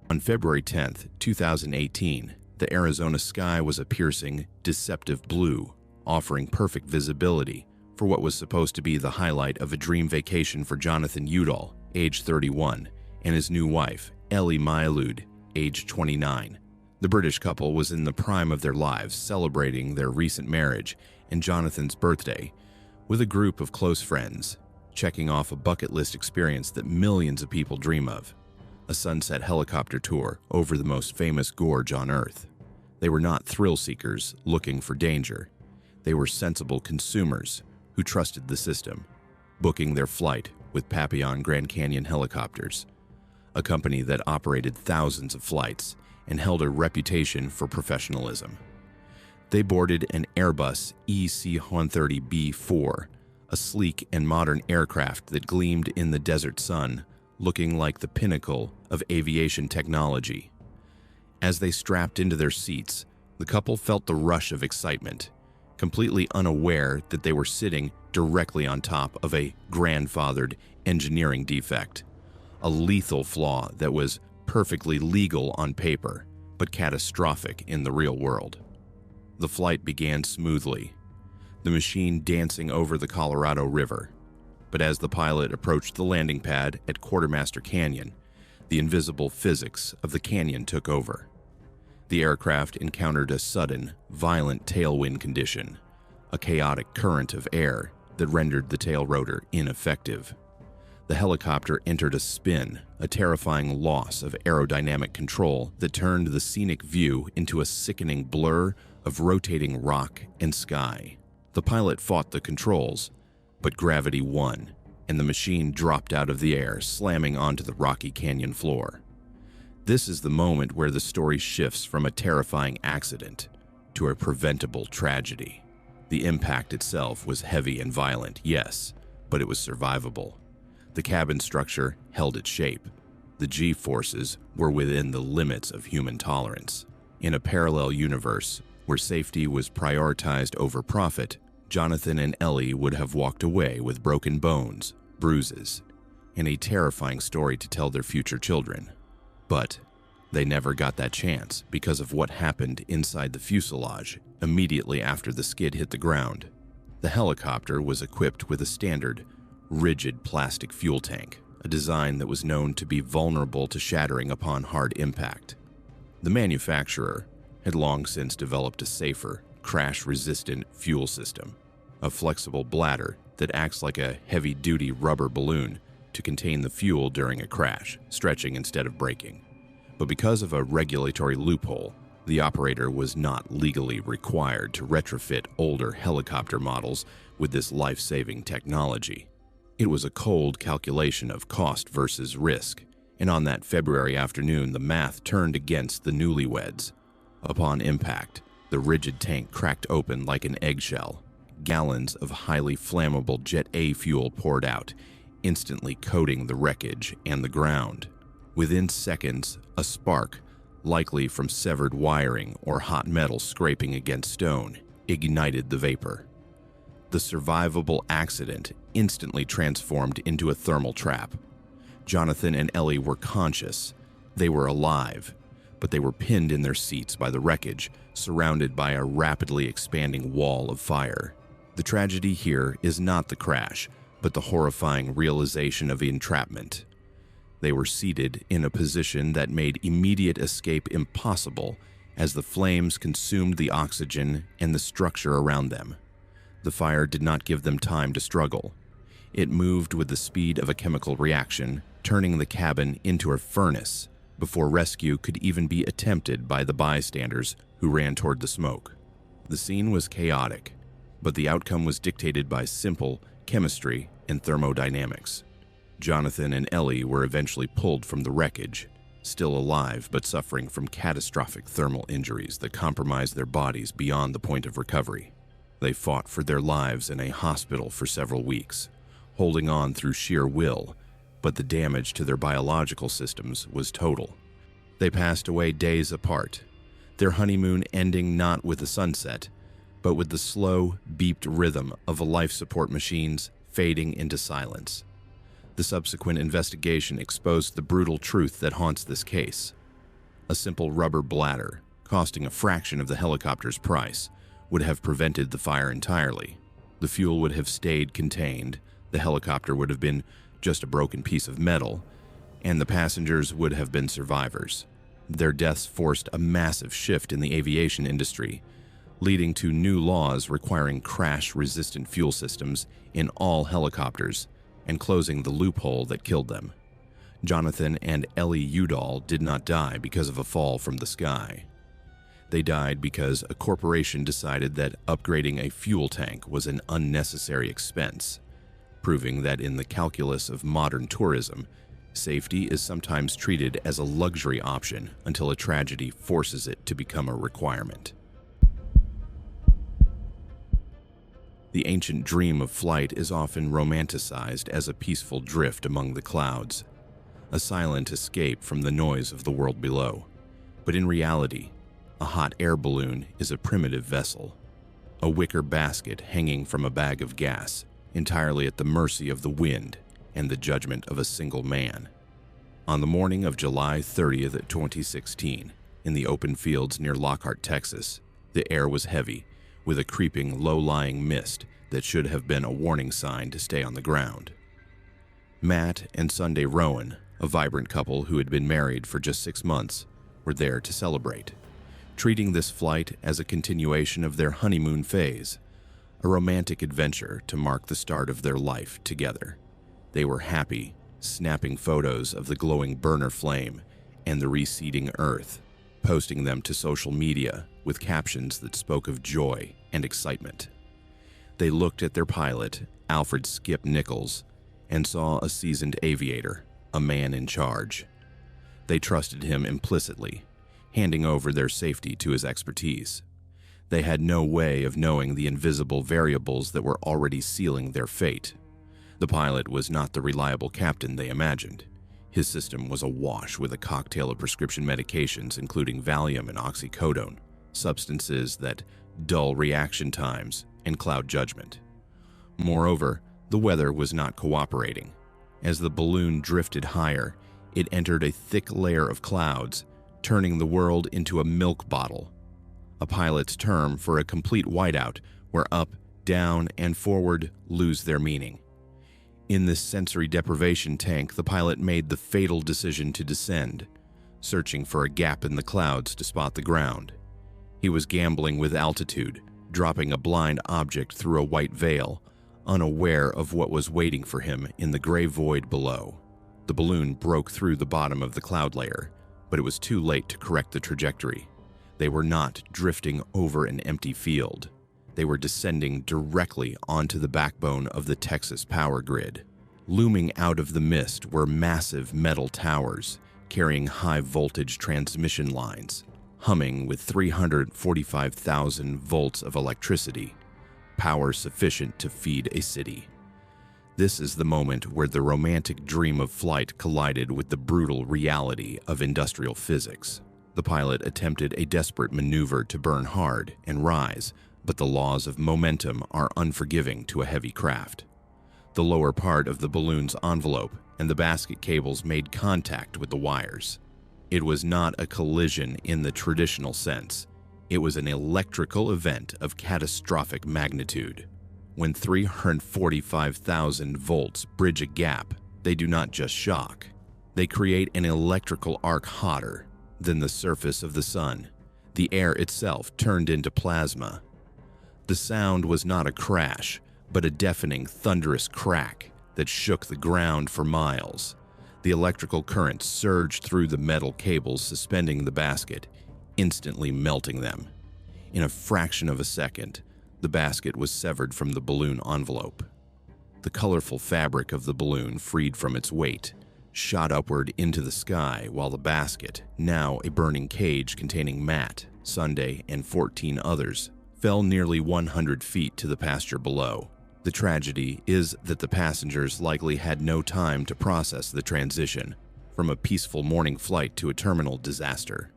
On February 10, 2018, the Arizona sky was a piercing, deceptive blue, offering perfect visibility for what was supposed to be the highlight of a dream vacation for Jonathan Udall, age 31, and his new wife, Ellie Mylud, age 29. The British couple was in the prime of their lives, celebrating their recent marriage and Jonathan's birthday with a group of close friends, checking off a bucket list experience that millions of people dream of, a sunset helicopter tour over the most famous gorge on Earth. They were not thrill seekers looking for danger. They were sensible consumers who trusted the system, booking their flight with Papillon Grand Canyon helicopters, a company that operated thousands of flights and held a reputation for professionalism. They boarded an Airbus EC-130B-4, a sleek and modern aircraft that gleamed in the desert sun, looking like the pinnacle of aviation technology. As they strapped into their seats, the couple felt the rush of excitement, completely unaware that they were sitting directly on top of a grandfathered engineering defect, a lethal flaw that was perfectly legal on paper, but catastrophic in the real world. The flight began smoothly, the machine dancing over the Colorado River. But as the pilot approached the landing pad at Quartermaster Canyon, the invisible physics of the canyon took over. The aircraft encountered a sudden, violent tailwind condition, a chaotic current of air that rendered the tail rotor ineffective. The helicopter entered a spin, a terrifying loss of aerodynamic control that turned the scenic view into a sickening blur of rotating rock and sky. The pilot fought the controls, but gravity won, and the machine dropped out of the air, slamming onto the rocky canyon floor. This is the moment where the story shifts from a terrifying accident to a preventable tragedy. The impact itself was heavy and violent, yes, but it was survivable. The cabin structure held its shape. The G-forces were within the limits of human tolerance. In a parallel universe, where safety was prioritized over profit, Jonathan and Ellie would have walked away with broken bones, bruises, and a terrifying story to tell their future children. But they never got that chance because of what happened inside the fuselage immediately after the skid hit the ground. The helicopter was equipped with a standard, rigid plastic fuel tank, a design that was known to be vulnerable to shattering upon hard impact. The manufacturer had long since developed a safer, crash-resistant fuel system, a flexible bladder that acts like a heavy-duty rubber balloon to contain the fuel during a crash, stretching instead of breaking. But because of a regulatory loophole, the operator was not legally required to retrofit older helicopter models with this life-saving technology. It was a cold calculation of cost versus risk, and on that February afternoon, the math turned against the newlyweds. Upon impact, the rigid tank cracked open like an eggshell. Gallons of highly flammable Jet A fuel poured out, instantly coating the wreckage and the ground. Within seconds, a spark, likely from severed wiring or hot metal scraping against stone, ignited the vapor. The survivable accident instantly transformed into a thermal trap. Jonathan and Ellie were conscious. They were alive, but they were pinned in their seats by the wreckage, surrounded by a rapidly expanding wall of fire. The tragedy here is not the crash, but the horrifying realization of entrapment. They were seated in a position that made immediate escape impossible as the flames consumed the oxygen and the structure around them. The fire did not give them time to struggle. It moved with the speed of a chemical reaction, turning the cabin into a furnace before rescue could even be attempted by the bystanders who ran toward the smoke. The scene was chaotic, but the outcome was dictated by simple chemistry and thermodynamics. Jonathan and Ellie were eventually pulled from the wreckage, still alive but suffering from catastrophic thermal injuries that compromised their bodies beyond the point of recovery. They fought for their lives in a hospital for several weeks, holding on through sheer will, but the damage to their biological systems was total. They passed away days apart, their honeymoon ending not with the sunset, but with the slow, beeped rhythm of a life support machines fading into silence. The subsequent investigation exposed the brutal truth that haunts this case. A simple rubber bladder, costing a fraction of the helicopter's price, would have prevented the fire entirely. The fuel would have stayed contained, the helicopter would have been just a broken piece of metal, and the passengers would have been survivors. Their deaths forced a massive shift in the aviation industry, leading to new laws requiring crash-resistant fuel systems in all helicopters and closing the loophole that killed them. Jonathan and Ellie Udall did not die because of a fall from the sky. They died because a corporation decided that upgrading a fuel tank was an unnecessary expense, proving that in the calculus of modern tourism, safety is sometimes treated as a luxury option until a tragedy forces it to become a requirement. The ancient dream of flight is often romanticized as a peaceful drift among the clouds, a silent escape from the noise of the world below. But in reality, a hot air balloon is a primitive vessel, a wicker basket hanging from a bag of gas, entirely at the mercy of the wind and the judgment of a single man. On the morning of July 30th, 2016, in the open fields near Lockhart, Texas, the air was heavy, with a creeping, low-lying mist that should have been a warning sign to stay on the ground. Matt and Sunday Rowan, a vibrant couple who had been married for just 6 months, were there to celebrate, treating this flight as a continuation of their honeymoon phase, a romantic adventure to mark the start of their life together. They were happy, snapping photos of the glowing burner flame and the receding earth, posting them to social media with captions that spoke of joy and excitement. They looked at their pilot, Alfred Skip Nichols, and saw a seasoned aviator, a man in charge. They trusted him implicitly, handing over their safety to his expertise. They had no way of knowing the invisible variables that were already sealing their fate. The pilot was not the reliable captain they imagined. His system was awash with a cocktail of prescription medications, including Valium and oxycodone, substances that dull reaction times and cloud judgment. Moreover, The weather was not cooperating. As the balloon drifted higher, it entered a thick layer of clouds, turning the world into a milk bottle, a pilot's term for a complete whiteout where up, down, and forward lose their meaning. In this sensory deprivation tank, the pilot made the fatal decision to descend, searching for a gap in the clouds to spot the ground. He was gambling with altitude, dropping a blind object through a white veil, unaware of what was waiting for him in the gray void below. The balloon broke through the bottom of the cloud layer, but it was too late to correct the trajectory. They were not drifting over an empty field. They were descending directly onto the backbone of the Texas power grid. Looming out of the mist were massive metal towers carrying high-voltage transmission lines, humming with 345,000 volts of electricity, power sufficient to feed a city. This is the moment where the romantic dream of flight collided with the brutal reality of industrial physics. The pilot attempted a desperate maneuver to burn hard and rise, but the laws of momentum are unforgiving to a heavy craft. The lower part of the balloon's envelope and the basket cables made contact with the wires. It was not a collision in the traditional sense. It was an electrical event of catastrophic magnitude. When 345,000 volts bridge a gap, they do not just shock. They create an electrical arc hotter than the surface of the sun. The air itself turned into plasma. The sound was not a crash, but a deafening, thunderous crack that shook the ground for miles. The electrical current surged through the metal cables suspending the basket, instantly melting them. In a fraction of a second, the basket was severed from the balloon envelope. The colorful fabric of the balloon, freed from its weight, shot upward into the sky while the basket, now a burning cage containing Matt, Sunday, and 14 others, fell nearly 100 feet to the pasture below. The tragedy is that the passengers likely had no time to process the transition from a peaceful morning flight to a terminal disaster.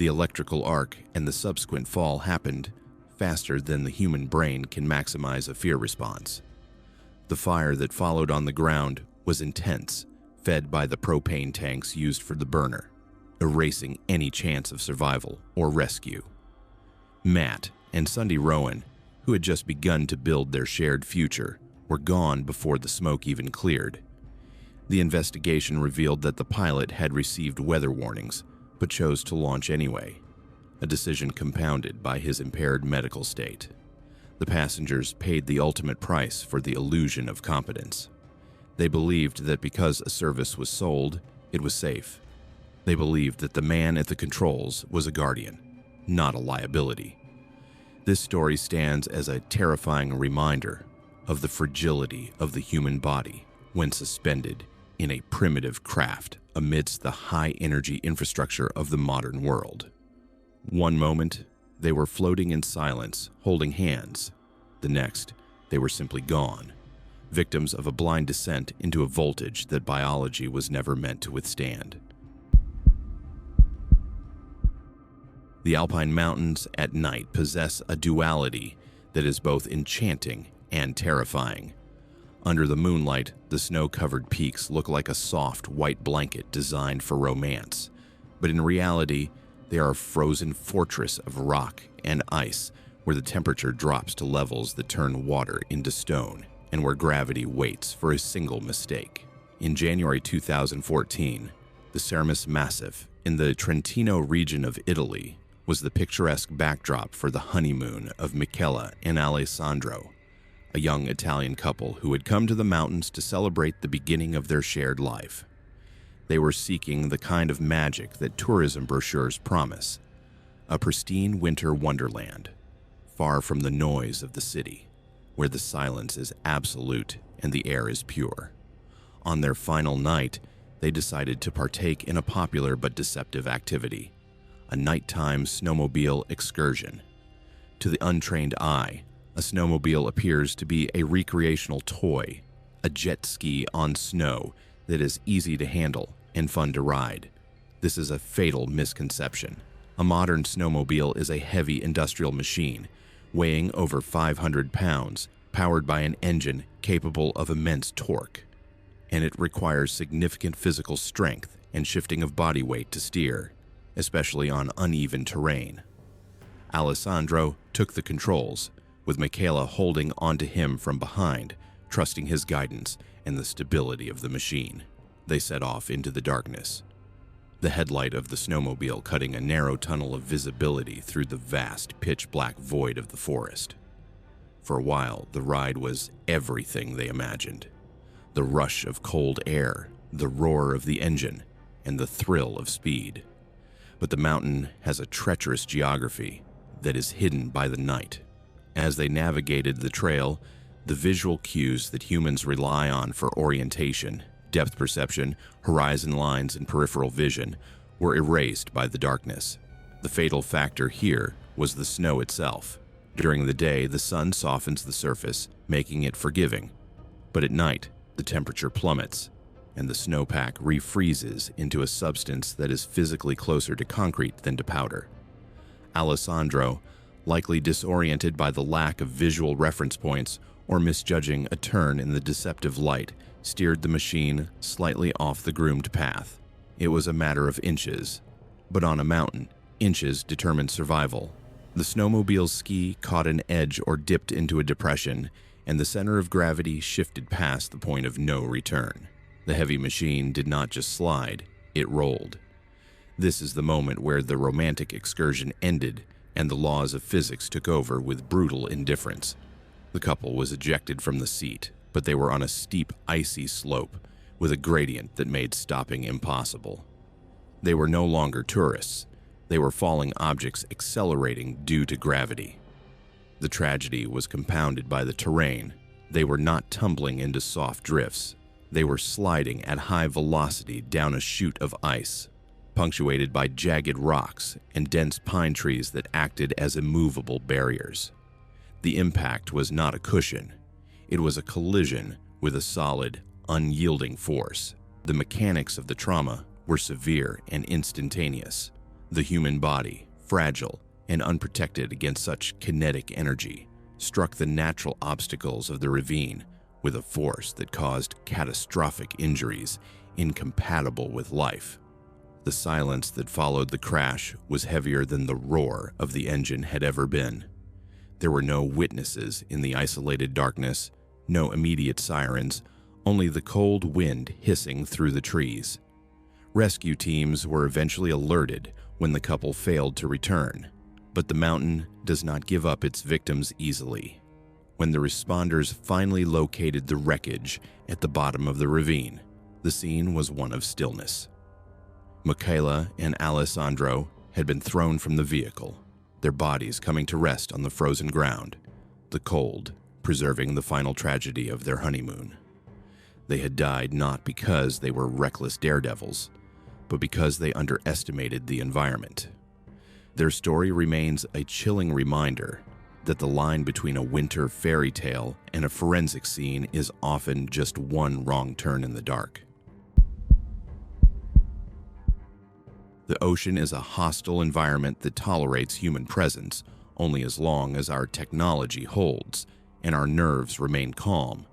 The electrical arc and the subsequent fall happened faster than the human brain can maximize a fear response. The fire that followed on the ground was intense, fed by the propane tanks used for the burner, erasing any chance of survival or rescue. Matt and Sunday Rowan, who had just begun to build their shared future, were gone before the smoke even cleared. The investigation revealed that the pilot had received weather warnings, but chose to launch anyway, a decision compounded by his impaired medical state. The passengers paid the ultimate price for the illusion of competence. They believed that because a service was sold, it was safe. They believed that the man at the controls was a guardian, not a liability. This story stands as a terrifying reminder of the fragility of the human body when suspended in a primitive craft amidst the high-energy infrastructure of the modern world. One moment, they were floating in silence, holding hands. The next, they were simply gone, victims of a blind descent into a voltage that biology was never meant to withstand. The Alpine mountains at night possess a duality that is both enchanting and terrifying. Under the moonlight, the snow-covered peaks look like a soft white blanket designed for romance, but in reality, they are a frozen fortress of rock and ice where the temperature drops to levels that turn water into stone and where gravity waits for a single mistake. In January 2014, the Cermis Massif in the Trentino region of Italy was the picturesque backdrop for the honeymoon of Michela and Alessandro, a young Italian couple who had come to the mountains to celebrate the beginning of their shared life. They were seeking the kind of magic that tourism brochures promise, a pristine winter wonderland, far from the noise of the city, where the silence is absolute and the air is pure. On their final night, they decided to partake in a popular but deceptive activity, a nighttime snowmobile excursion. To the untrained eye, a snowmobile appears to be a recreational toy, a jet ski on snow that is easy to handle and fun to ride. This is a fatal misconception. A modern snowmobile is a heavy industrial machine, weighing over 500 pounds, powered by an engine capable of immense torque, and it requires significant physical strength and shifting of body weight to steer, especially on uneven terrain. Alessandro took the controls, with Michaela holding onto him from behind, trusting his guidance and the stability of the machine. They set off into the darkness, the headlight of the snowmobile cutting a narrow tunnel of visibility through the vast, pitch-black void of the forest. For a while, the ride was everything they imagined. The rush of cold air, the roar of the engine, and the thrill of speed. But the mountain has a treacherous geography that is hidden by the night. As they navigated the trail, the visual cues that humans rely on for orientation, depth perception, horizon lines, and peripheral vision were erased by the darkness. The fatal factor here was the snow itself. During the day, the sun softens the surface, making it forgiving. But at night, the temperature plummets, and the snowpack refreezes into a substance that is physically closer to concrete than to powder. Alessandro, likely disoriented by the lack of visual reference points or misjudging a turn in the deceptive light, steered the machine slightly off the groomed path. It was a matter of inches, but on a mountain, inches determined survival. The snowmobile's ski caught an edge or dipped into a depression, and the center of gravity shifted past the point of no return. The heavy machine did not just slide, it rolled. This is the moment where the romantic excursion ended and the laws of physics took over with brutal indifference. The couple was ejected from the seat, but they were on a steep, icy slope with a gradient that made stopping impossible. They were no longer tourists. They were falling objects accelerating due to gravity. The tragedy was compounded by the terrain. They were not tumbling into soft drifts. They were sliding at high velocity down a chute of ice, punctuated by jagged rocks and dense pine trees that acted as immovable barriers. The impact was not a cushion. It was a collision with a solid, unyielding force. The mechanics of the trauma were severe and instantaneous. The human body, fragile and unprotected against such kinetic energy, struck the natural obstacles of the ravine with a force that caused catastrophic injuries incompatible with life. The silence that followed the crash was heavier than the roar of the engine had ever been. There were no witnesses in the isolated darkness, no immediate sirens, only the cold wind hissing through the trees. Rescue teams were eventually alerted when the couple failed to return, but the mountain does not give up its victims easily. When the responders finally located the wreckage at the bottom of the ravine, the scene was one of stillness. Michaela and Alessandro had been thrown from the vehicle, their bodies coming to rest on the frozen ground, the cold preserving the final tragedy of their honeymoon. They had died not because they were reckless daredevils, but because they underestimated the environment. Their story remains a chilling reminder that the line between a winter fairy tale and a forensic scene is often just one wrong turn in the dark. The ocean is a hostile environment that tolerates human presence only as long as our technology holds and our nerves remain calm.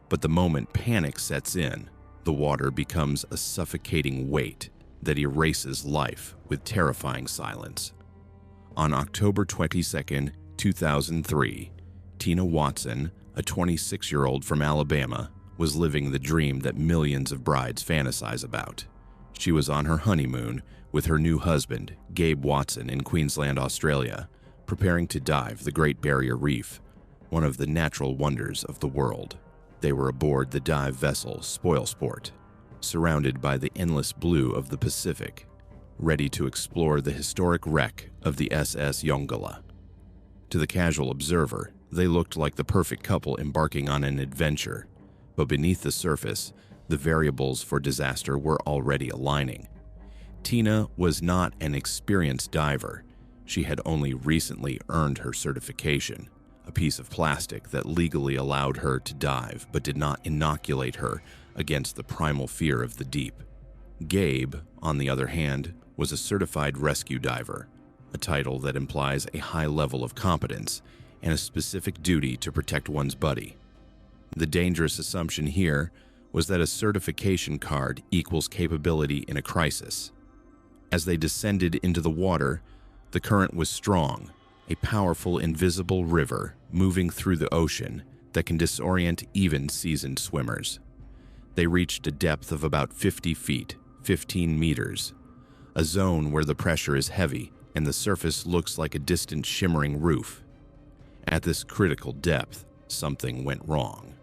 But the moment panic sets in, the water becomes a suffocating weight that erases life with terrifying silence. On October 22, 2003, Tina Watson, a 26-year-old from Alabama, was living the dream that millions of brides fantasize about. She was on her honeymoon with her new husband, Gabe Watson, in Queensland, Australia, preparing to dive the Great Barrier Reef, one of the natural wonders of the world. They were aboard the dive vessel Spoilsport, surrounded by the endless blue of the Pacific, ready to explore the historic wreck of the SS Yongala. To the casual observer, they looked like the perfect couple embarking on an adventure, but beneath the surface, the variables for disaster were already aligning. Tina was not an experienced diver. She had only recently earned her certification, a piece of plastic that legally allowed her to dive but did not inoculate her against the primal fear of the deep. Gabe, on the other hand, was a certified rescue diver, a title that implies a high level of competence and a specific duty to protect one's buddy. The dangerous assumption here was that a certification card equals capability in a crisis. As they descended into the water, the current was strong, a powerful invisible river moving through the ocean that can disorient even seasoned swimmers. They reached a depth of about 50 feet, 15 meters, a zone where the pressure is heavy and the surface looks like a distant shimmering roof. At this critical depth, something went wrong.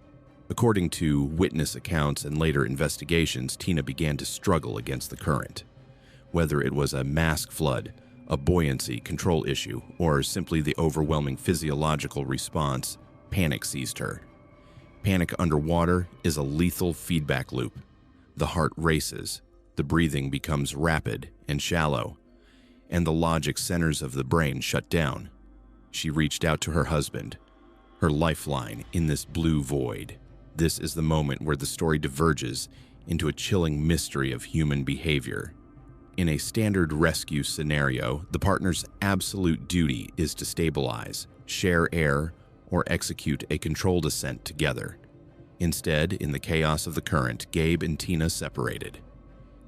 According to witness accounts and later investigations, Tina began to struggle against the current. Whether it was a mask flood, a buoyancy control issue, or simply the overwhelming physiological response, panic seized her. Panic underwater is a lethal feedback loop. The heart races, the breathing becomes rapid and shallow, and the logic centers of the brain shut down. She reached out to her husband, her lifeline in this blue void. This is the moment where the story diverges into a chilling mystery of human behavior. In a standard rescue scenario, the partner's absolute duty is to stabilize, share air, or execute a controlled ascent together. Instead, in the chaos of the current, Gabe and Tina separated.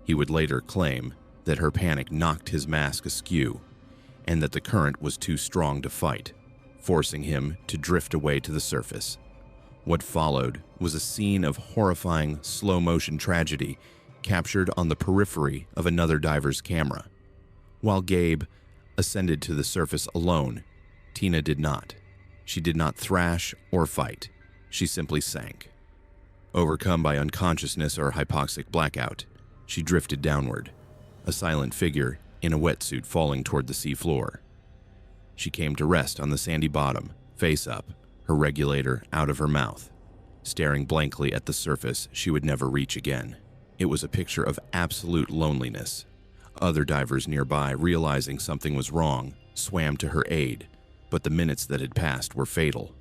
He would later claim that her panic knocked his mask askew and that the current was too strong to fight, forcing him to drift away to the surface. What followed was a scene of horrifying slow-motion tragedy captured on the periphery of another diver's camera. While Gabe ascended to the surface alone, Tina did not. She did not thrash or fight. She simply sank. Overcome by unconsciousness or hypoxic blackout, she drifted downward, a silent figure in a wetsuit falling toward the sea floor. She came to rest on the sandy bottom, face up, her regulator out of her mouth, staring blankly at the surface she would never reach again. It was a picture of absolute loneliness. Other divers nearby, realizing something was wrong, swam to her aid, but the minutes that had passed were fatal.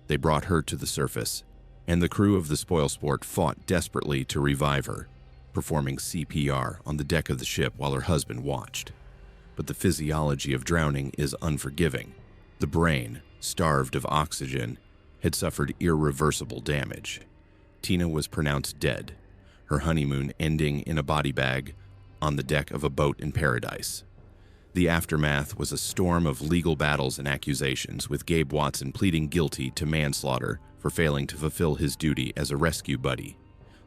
They brought her to the surface, and the crew of the Spoilsport fought desperately to revive her, performing CPR on the deck of the ship while her husband watched. But the physiology of drowning is unforgiving. The brain, starved of oxygen, had suffered irreversible damage. Tina was pronounced dead, her honeymoon ending in a body bag on the deck of a boat in paradise. The aftermath was a storm of legal battles and accusations, with Gabe Watson pleading guilty to manslaughter for failing to fulfill his duty as a rescue buddy,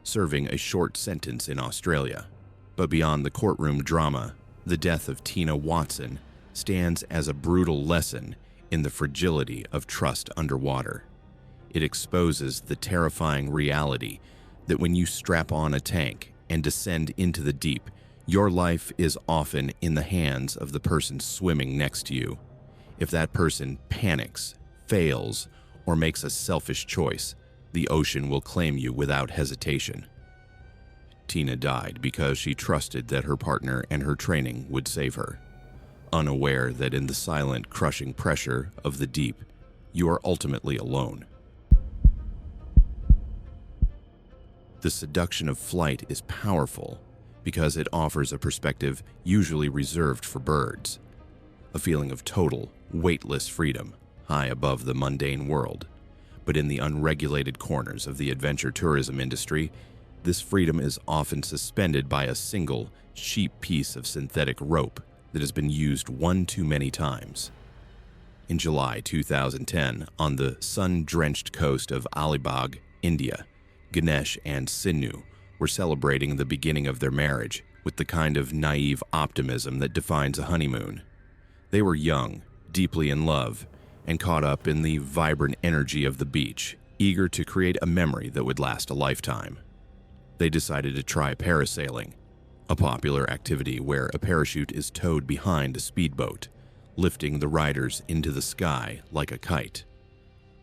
serving a short sentence in Australia. But beyond the courtroom drama, the death of Tina Watson stands as a brutal lesson in the fragility of trust underwater. It exposes the terrifying reality that when you strap on a tank and descend into the deep, your life is often in the hands of the person swimming next to you. If that person panics, fails, or makes a selfish choice, the ocean will claim you without hesitation. Tina died because she trusted that her partner and her training would save her, unaware that in the silent, crushing pressure of the deep, you are ultimately alone. The seduction of flight is powerful because it offers a perspective usually reserved for birds, a feeling of total, weightless freedom high above the mundane world. But in the unregulated corners of the adventure tourism industry, this freedom is often suspended by a single, cheap piece of synthetic rope that has been used one too many times. In July 2010, on the sun-drenched coast of Alibag, India, Ganesh and Sinu were celebrating the beginning of their marriage with the kind of naive optimism that defines a honeymoon. They were young, deeply in love, and caught up in the vibrant energy of the beach, eager to create a memory that would last a lifetime. They decided to try parasailing, a popular activity where a parachute is towed behind a speedboat, lifting the riders into the sky like a kite.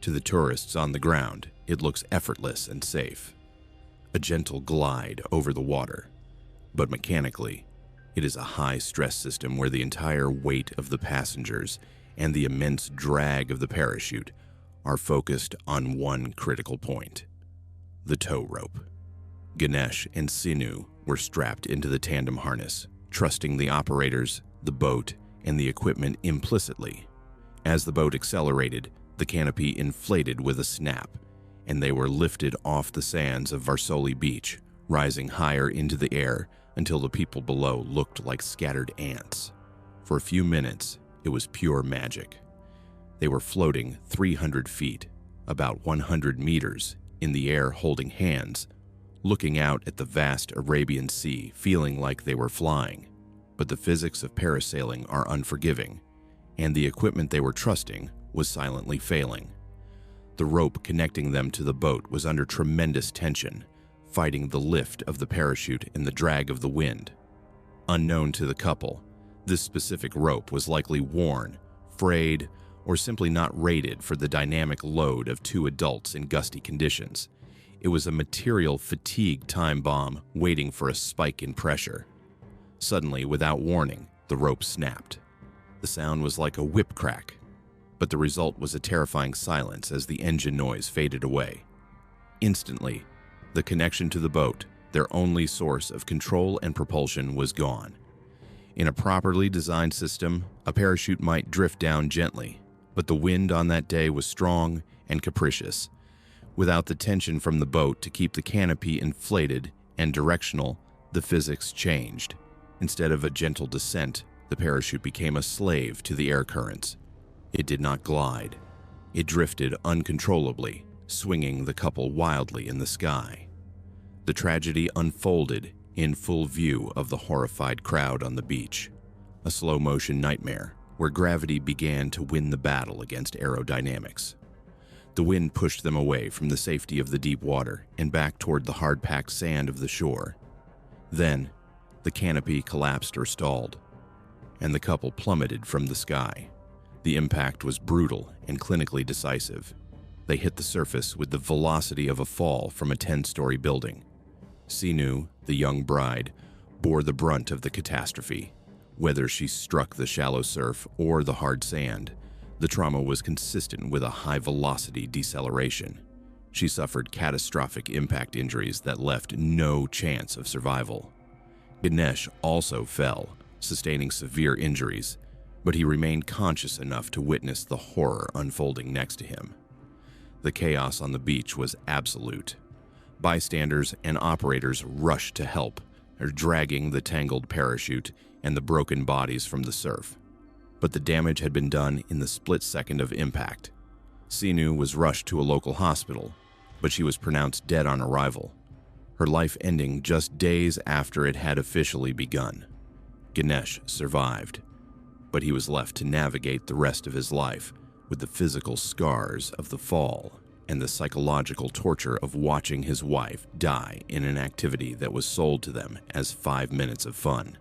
To the tourists on the ground, it looks effortless and safe, a gentle glide over the water. But mechanically, it is a high-stress system where the entire weight of the passengers and the immense drag of the parachute are focused on one critical point: the tow rope. Ganesh and Sinu were strapped into the tandem harness, trusting the operators, the boat, and the equipment implicitly. As the boat accelerated, The canopy inflated with a snap, and they were lifted off the sands of Varsoli Beach, rising higher into the air until the people below looked like scattered ants. For a few minutes, it was pure magic. They were floating 300 feet, about 100 meters, in the air holding hands, looking out at the vast Arabian Sea, feeling like they were flying. But the physics of parasailing are unforgiving, and the equipment they were trusting was silently failing. The rope connecting them to the boat was under tremendous tension, fighting the lift of the parachute and the drag of the wind. Unknown to the couple, this specific rope was likely worn, frayed, or simply not rated for the dynamic load of two adults in gusty conditions. It was a material fatigue time bomb waiting for a spike in pressure. Suddenly, without warning, the rope snapped. The sound was like a whip crack, but the result was a terrifying silence as the engine noise faded away. Instantly, the connection to the boat, their only source of control and propulsion, was gone. In a properly designed system, a parachute might drift down gently, but the wind on that day was strong and capricious. Without the tension from the boat to keep the canopy inflated and directional, the physics changed. Instead of a gentle descent, the parachute became a slave to the air currents. It did not glide. It drifted uncontrollably, swinging the couple wildly in the sky. The tragedy unfolded in full view of the horrified crowd on the beach. A slow-motion nightmare where gravity began to win the battle against aerodynamics. The wind pushed them away from the safety of the deep water and back toward the hard-packed sand of the shore. Then, the canopy collapsed or stalled, and the couple plummeted from the sky. The impact was brutal and clinically decisive. They hit the surface with the velocity of a fall from a 10-story building. Sinu, the young bride, bore the brunt of the catastrophe. Whether she struck the shallow surf or the hard sand, the trauma was consistent with a high-velocity deceleration. She suffered catastrophic impact injuries that left no chance of survival. Ganesh also fell, sustaining severe injuries, but he remained conscious enough to witness the horror unfolding next to him. The chaos on the beach was absolute. Bystanders and operators rushed to help, dragging the tangled parachute and the broken bodies from the surf. But the damage had been done in the split second of impact. Sinu was rushed to a local hospital, but she was pronounced dead on arrival, her life ending just days after it had officially begun. Ganesh survived, but he was left to navigate the rest of his life with the physical scars of the fall and the psychological torture of watching his wife die in an activity that was sold to them as 5 minutes of fun.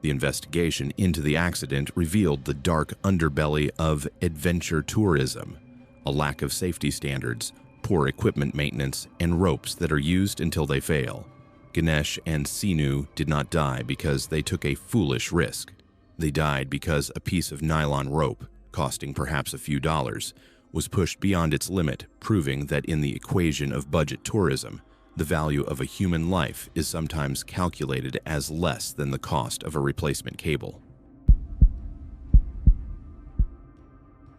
The investigation into the accident revealed the dark underbelly of adventure tourism, a lack of safety standards, poor equipment maintenance, and ropes that are used until they fail. Ganesh and Sinu did not die because they took a foolish risk. They died because a piece of nylon rope, costing perhaps a few dollars, was pushed beyond its limit, proving that in the equation of budget tourism, the value of a human life is sometimes calculated as less than the cost of a replacement cable.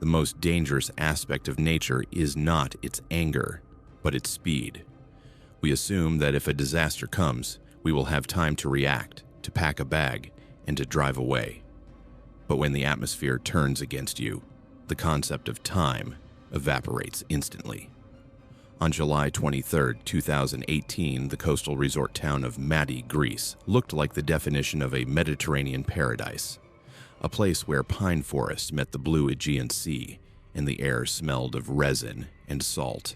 The most dangerous aspect of nature is not its anger, but its speed. We assume that if a disaster comes, we will have time to react, to pack a bag, and to drive away. But when the atmosphere turns against you, the concept of time evaporates instantly. On July 23, 2018, the coastal resort town of Mati, Greece, looked like the definition of a Mediterranean paradise, a place where pine forests met the blue Aegean Sea, and the air smelled of resin and salt.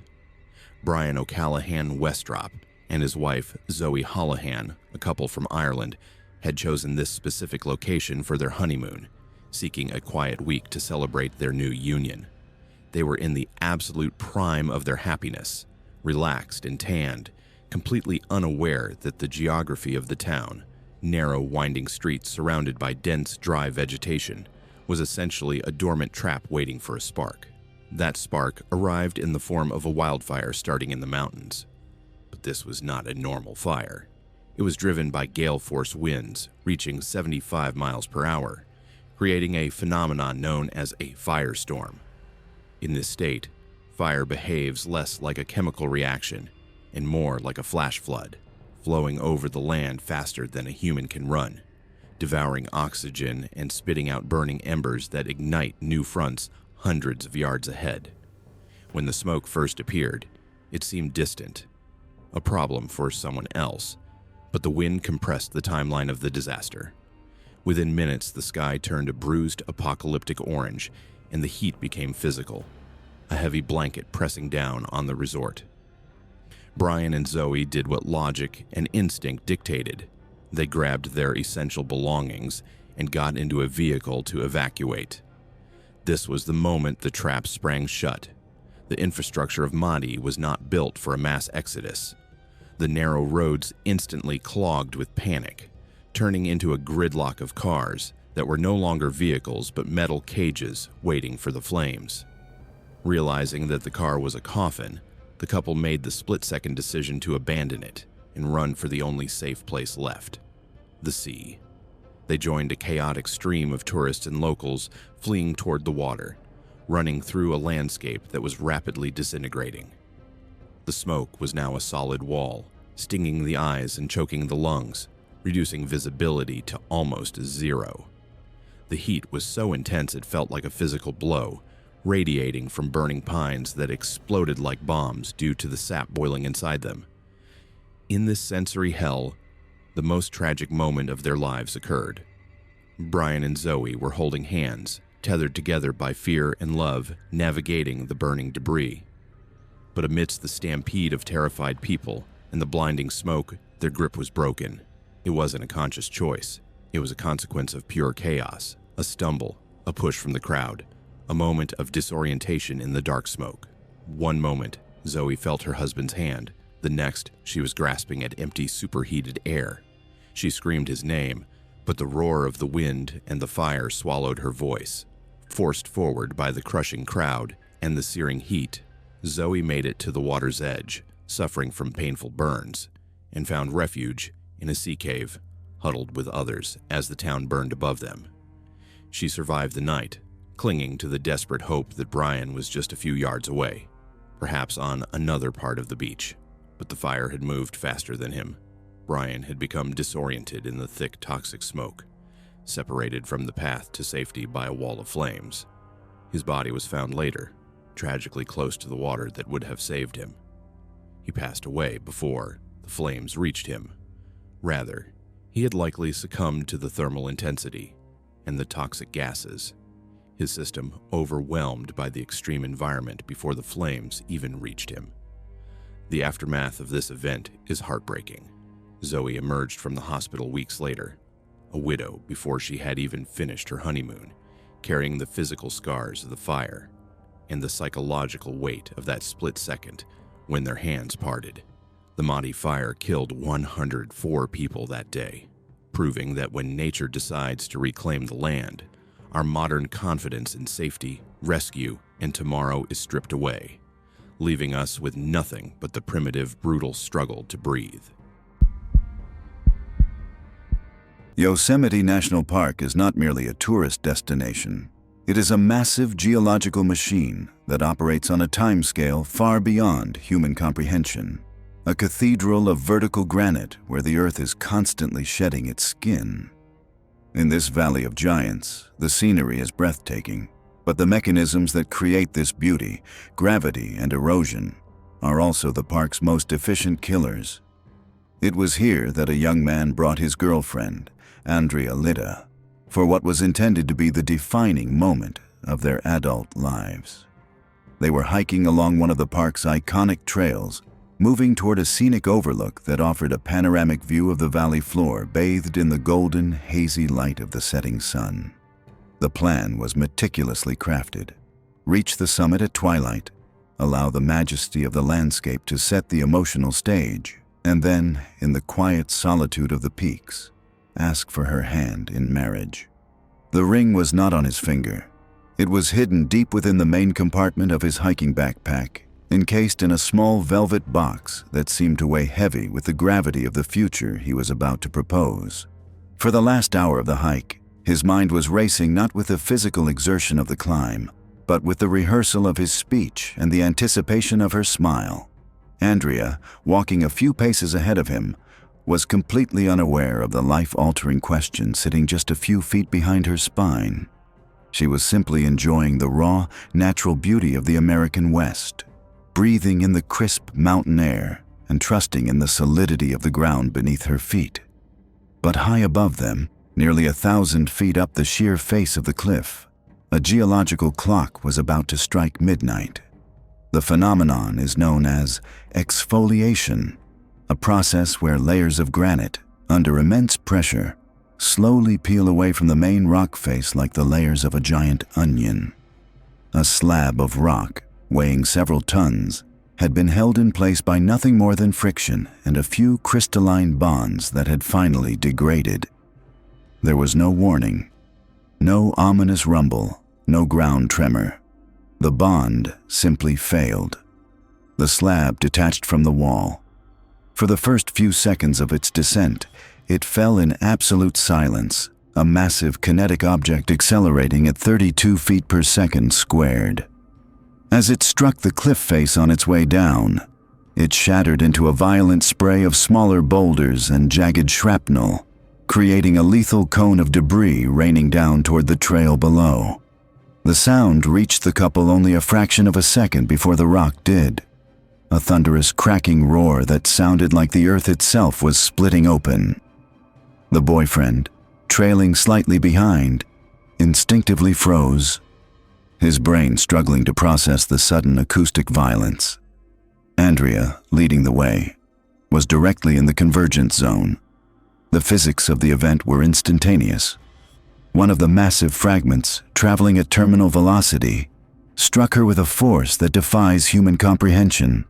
Brian O'Callaghan Westrop and his wife Zoe Holohan, a couple from Ireland, had chosen this specific location for their honeymoon, seeking a quiet week to celebrate their new union. They were in the absolute prime of their happiness, relaxed and tanned, completely unaware that the geography of the town, narrow winding streets surrounded by dense, dry vegetation, was essentially a dormant trap waiting for a spark. That spark arrived in the form of a wildfire starting in the mountains. But this was not a normal fire. It was driven by gale-force winds reaching 75 miles per hour, creating a phenomenon known as a firestorm. In this state, fire behaves less like a chemical reaction and more like a flash flood, flowing over the land faster than a human can run, devouring oxygen and spitting out burning embers that ignite new fronts hundreds of yards ahead. When the smoke first appeared, it seemed distant, a problem for someone else, but the wind compressed the timeline of the disaster. Within minutes, the sky turned a bruised apocalyptic orange, and the heat became physical, a heavy blanket pressing down on the resort. Brian and Zoe did what logic and instinct dictated. They grabbed their essential belongings and got into a vehicle to evacuate. This was the moment the trap sprang shut. The infrastructure of Mahdi was not built for a mass exodus. The narrow roads instantly clogged with panic, turning into a gridlock of cars that were no longer vehicles but metal cages waiting for the flames. Realizing that the car was a coffin, the couple made the split-second decision to abandon it and run for the only safe place left, the sea. They joined a chaotic stream of tourists and locals fleeing toward the water, running through a landscape that was rapidly disintegrating. The smoke was now a solid wall, stinging the eyes and choking the lungs, reducing visibility to almost zero. The heat was so intense it felt like a physical blow, radiating from burning pines that exploded like bombs due to the sap boiling inside them. In this sensory hell, the most tragic moment of their lives occurred. Brian and Zoe were holding hands, tethered together by fear and love, navigating the burning debris. But amidst the stampede of terrified people and the blinding smoke, their grip was broken. It wasn't a conscious choice. It was a consequence of pure chaos, a stumble, a push from the crowd, a moment of disorientation in the dark smoke. One moment, Zoe felt her husband's hand. The next, she was grasping at empty, superheated air. She screamed his name, but the roar of the wind and the fire swallowed her voice. Forced forward by the crushing crowd and the searing heat, Zoe made it to the water's edge, suffering from painful burns, and found refuge in a sea cave, huddled with others as the town burned above them. She survived the night, clinging to the desperate hope that Brian was just a few yards away, perhaps on another part of the beach. But the fire had moved faster than him. Brian had become disoriented in the thick, toxic smoke, separated from the path to safety by a wall of flames. His body was found later, tragically close to the water that would have saved him. He passed away before the flames reached him. Rather, he had likely succumbed to the thermal intensity and the toxic gases, his system overwhelmed by the extreme environment before the flames even reached him. The aftermath of this event is heartbreaking. Zoe emerged from the hospital weeks later, a widow before she had even finished her honeymoon, carrying the physical scars of the fire and the psychological weight of that split second when their hands parted. The Mahdi fire killed 104 people that day, proving that when nature decides to reclaim the land, our modern confidence in safety, rescue, and tomorrow is stripped away, leaving us with nothing but the primitive, brutal struggle to breathe. Yosemite National Park is not merely a tourist destination. It is a massive geological machine that operates on a timescale far beyond human comprehension. A cathedral of vertical granite where the earth is constantly shedding its skin. In this valley of giants, the scenery is breathtaking, but the mechanisms that create this beauty, gravity and erosion, are also the park's most efficient killers. It was here that a young man brought his girlfriend, Andrea Litta, for what was intended to be the defining moment of their adult lives. They were hiking along one of the park's iconic trails, moving toward a scenic overlook that offered a panoramic view of the valley floor bathed in the golden, hazy light of the setting sun. The plan was meticulously crafted. Reach the summit at twilight, allow the majesty of the landscape to set the emotional stage, and then, in the quiet solitude of the peaks, ask for her hand in marriage. The ring was not on his finger. It was hidden deep within the main compartment of his hiking backpack, encased in a small velvet box that seemed to weigh heavy with the gravity of the future he was about to propose. For the last hour of the hike, his mind was racing not with the physical exertion of the climb, but with the rehearsal of his speech and the anticipation of her smile. Andrea, walking a few paces ahead of him, was completely unaware of the life-altering question sitting just a few feet behind her spine. She was simply enjoying the raw, natural beauty of the American West, breathing in the crisp mountain air and trusting in the solidity of the ground beneath her feet. But high above them, nearly 1,000 feet up the sheer face of the cliff, a geological clock was about to strike midnight. The phenomenon is known as exfoliation, a process where layers of granite, under immense pressure, slowly peel away from the main rock face like the layers of a giant onion. A slab of rock, weighing several tons, had been held in place by nothing more than friction and a few crystalline bonds that had finally degraded. There was no warning, no ominous rumble, no ground tremor. The bond simply failed. The slab detached from the wall. For the first few seconds of its descent, it fell in absolute silence, a massive kinetic object accelerating at 32 feet per second squared. As it struck the cliff face on its way down, it shattered into a violent spray of smaller boulders and jagged shrapnel, creating a lethal cone of debris raining down toward the trail below. The sound reached the couple only a fraction of a second before the rock did. A thunderous cracking roar that sounded like the earth itself was splitting open. The boyfriend, trailing slightly behind, instinctively froze, his brain struggling to process the sudden acoustic violence. Andrea, leading the way, was directly in the convergence zone. The physics of the event were instantaneous. One of the massive fragments, traveling at terminal velocity, struck her with a force that defies human comprehension.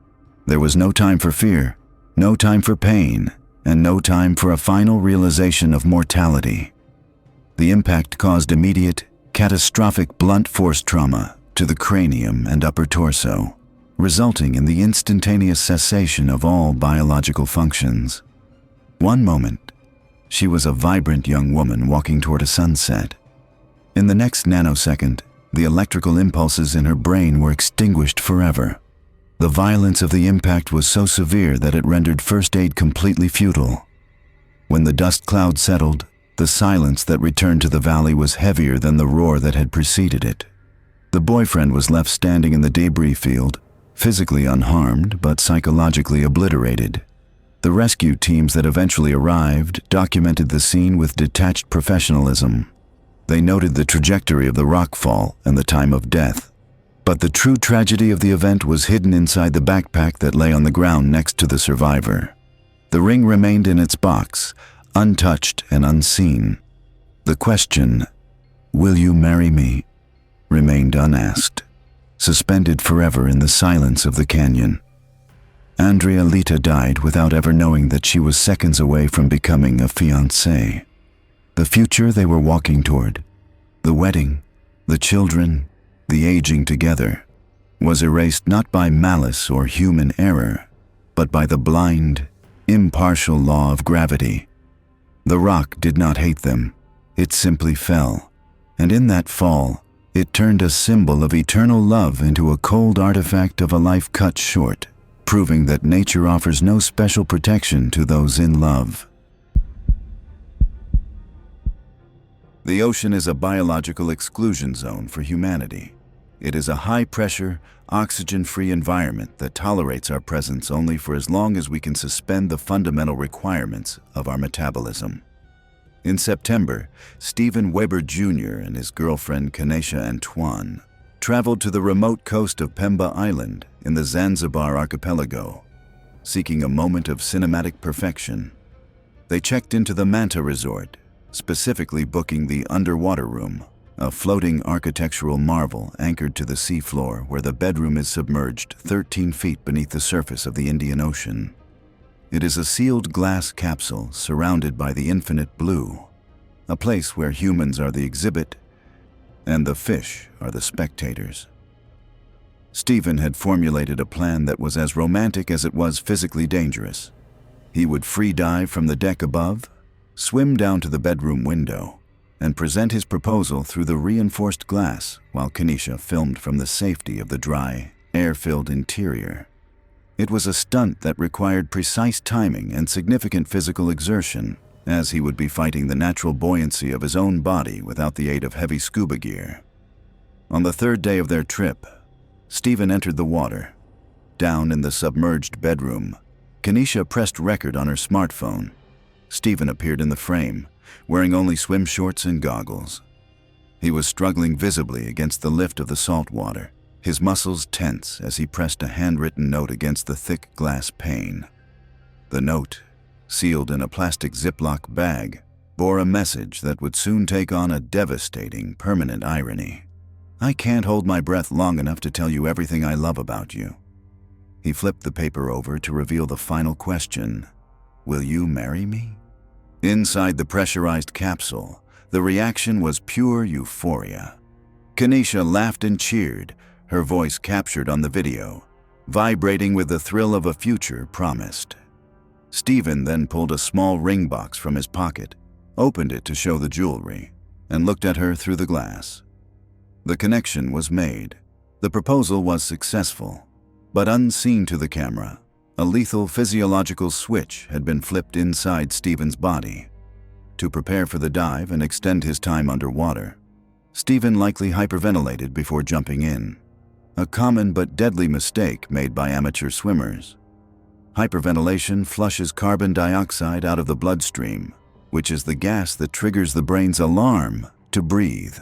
There was no time for fear, no time for pain, and no time for a final realization of mortality. The impact caused immediate, catastrophic blunt force trauma to the cranium and upper torso, resulting in the instantaneous cessation of all biological functions. One moment, she was a vibrant young woman walking toward a sunset. In the next nanosecond, the electrical impulses in her brain were extinguished forever. The violence of the impact was so severe that it rendered first aid completely futile. When the dust cloud settled, the silence that returned to the valley was heavier than the roar that had preceded it. The boyfriend was left standing in the debris field, physically unharmed but psychologically obliterated. The rescue teams that eventually arrived documented the scene with detached professionalism. They noted the trajectory of the rockfall and the time of death. But the true tragedy of the event was hidden inside the backpack that lay on the ground next to the survivor. The ring remained in its box, untouched and unseen. The question, "Will you marry me?" remained unasked, suspended forever in the silence of the canyon. Andrea Lita died without ever knowing that she was seconds away from becoming a fiancée. The future they were walking toward, the wedding, the children, the aging together, was erased not by malice or human error, but by the blind, impartial law of gravity. The rock did not hate them, it simply fell, and in that fall, it turned a symbol of eternal love into a cold artifact of a life cut short, proving that nature offers no special protection to those in love. The ocean is a biological exclusion zone for humanity. It is a high-pressure, oxygen-free environment that tolerates our presence only for as long as we can suspend the fundamental requirements of our metabolism. In September, Stephen Weber Jr. and his girlfriend Kanesha Antoine traveled to the remote coast of Pemba Island in the Zanzibar archipelago, seeking a moment of cinematic perfection. They checked into the Manta Resort, specifically booking the underwater room, a floating architectural marvel anchored to the seafloor where the bedroom is submerged 13 feet beneath the surface of the Indian Ocean. It is a sealed glass capsule surrounded by the infinite blue, a place where humans are the exhibit and the fish are the spectators. Stephen had formulated a plan that was as romantic as it was physically dangerous. He would free dive from the deck above, swim down to the bedroom window, and present his proposal through the reinforced glass while Kenesha filmed from the safety of the dry, air-filled interior. It was a stunt that required precise timing and significant physical exertion, as he would be fighting the natural buoyancy of his own body without the aid of heavy scuba gear. On the third day of their trip, Stephen entered the water. Down in the submerged bedroom, Kenesha pressed record on her smartphone. Stephen appeared in the frame, wearing only swim shorts and goggles. He was struggling visibly against the lift of the salt water, his muscles tense as he pressed a handwritten note against the thick glass pane. The note, sealed in a plastic Ziploc bag, bore a message that would soon take on a devastating, permanent irony. "I can't hold my breath long enough to tell you everything I love about you." He flipped the paper over to reveal the final question: "Will you marry me?" Inside the pressurized capsule, the reaction was pure euphoria. Kenesha laughed and cheered, her voice captured on the video, vibrating with the thrill of a future promised. Stephen then pulled a small ring box from his pocket, opened it to show the jewelry, and looked at her through the glass. The connection was made. The proposal was successful, but unseen to the camera, a lethal physiological switch had been flipped inside Stephen's body. To prepare for the dive and extend his time underwater, Stephen likely hyperventilated before jumping in, a common but deadly mistake made by amateur swimmers. Hyperventilation flushes carbon dioxide out of the bloodstream, which is the gas that triggers the brain's alarm to breathe.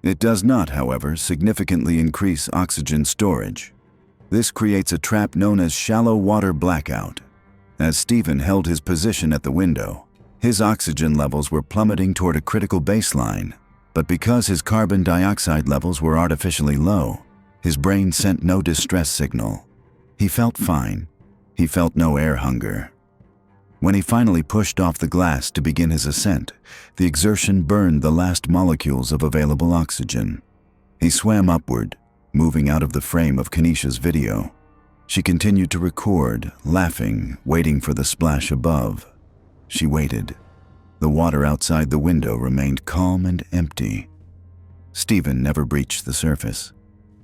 It does not, however, significantly increase oxygen storage. This creates a trap known as shallow water blackout. As Stephen held his position at the window, his oxygen levels were plummeting toward a critical baseline, but because his carbon dioxide levels were artificially low, his brain sent no distress signal. He felt fine. He felt no air hunger. When he finally pushed off the glass to begin his ascent, the exertion burned the last molecules of available oxygen. He swam upward, moving out of the frame of Kenesha's video. She continued to record, laughing, waiting for the splash above. She waited. The water outside the window remained calm and empty. Stephen never breached the surface.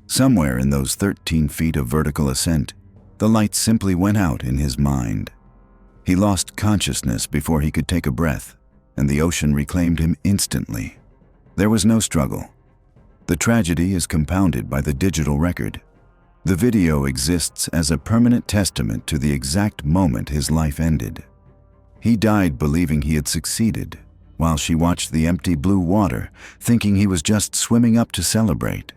Somewhere in those 13 feet of vertical ascent, the light simply went out in his mind. He lost consciousness before he could take a breath, and the ocean reclaimed him instantly. There was no struggle. The tragedy is compounded by the digital record. The video exists as a permanent testament to the exact moment his life ended. He died believing he had succeeded, while she watched the empty blue water, thinking he was just swimming up to celebrate.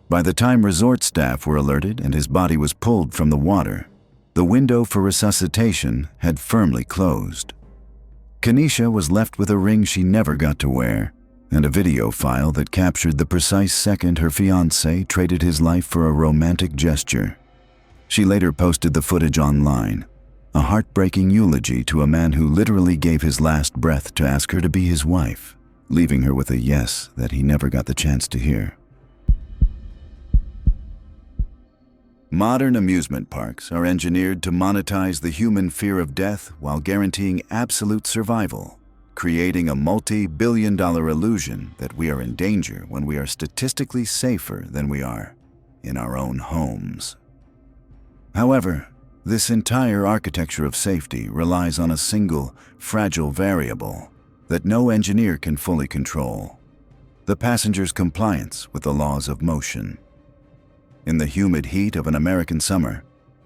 By the time resort staff were alerted and his body was pulled from the water, the window for resuscitation had firmly closed. Kenesha was left with a ring she never got to wear, and a video file that captured the precise second her fiancé traded his life for a romantic gesture. She later posted the footage online, a heartbreaking eulogy to a man who literally gave his last breath to ask her to be his wife, leaving her with a yes that he never got the chance to hear. Modern amusement parks are engineered to monetize the human fear of death while guaranteeing absolute survival, creating a multi-billion-dollar illusion that we are in danger when we are statistically safer than we are in our own homes. However, this entire architecture of safety relies on a single, fragile variable that no engineer can fully control: the passenger's compliance with the laws of motion. In the humid heat of an American summer,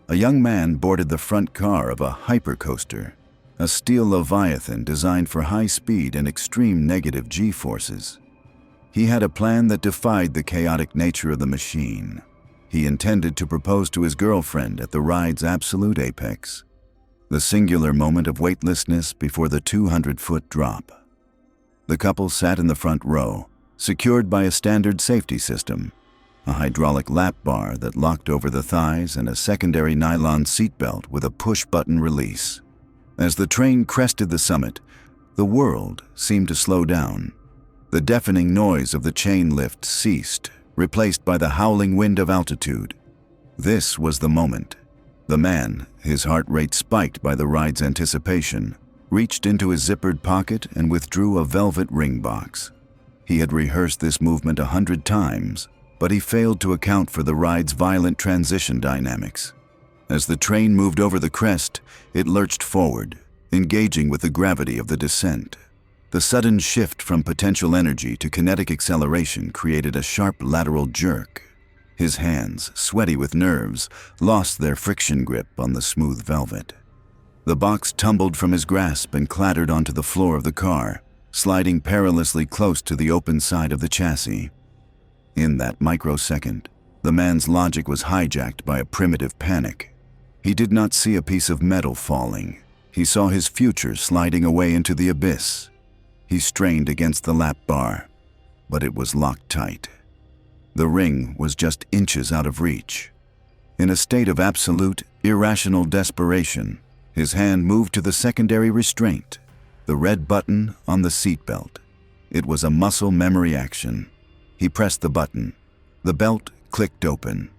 a young man boarded the front car of a hypercoaster, a steel leviathan designed for high speed and extreme negative G-forces. He had a plan that defied the chaotic nature of the machine. He intended to propose to his girlfriend at the ride's absolute apex, the singular moment of weightlessness before the 200-foot drop. The couple sat in the front row, secured by a standard safety system, a hydraulic lap bar that locked over the thighs and a secondary nylon seatbelt with a push-button release. As the train crested the summit, the world seemed to slow down. The deafening noise of the chain lift ceased, replaced by the howling wind of altitude. This was the moment. The man, his heart rate spiked by the ride's anticipation, reached into his zippered pocket and withdrew a velvet ring box. He had rehearsed this movement 100 times, but he failed to account for the ride's violent transition dynamics. As the train moved over the crest, it lurched forward, engaging with the gravity of the descent. The sudden shift from potential energy to kinetic acceleration created a sharp lateral jerk. His hands, sweaty with nerves, lost their friction grip on the smooth velvet. The box tumbled from his grasp and clattered onto the floor of the car, sliding perilously close to the open side of the chassis. In that microsecond, the man's logic was hijacked by a primitive panic. He did not see a piece of metal falling. He saw his future sliding away into the abyss. He strained against the lap bar, but it was locked tight. The ring was just inches out of reach. In a state of absolute, irrational desperation, his hand moved to the secondary restraint, the red button on the seatbelt. It was a muscle memory action. He pressed the button. The belt clicked open.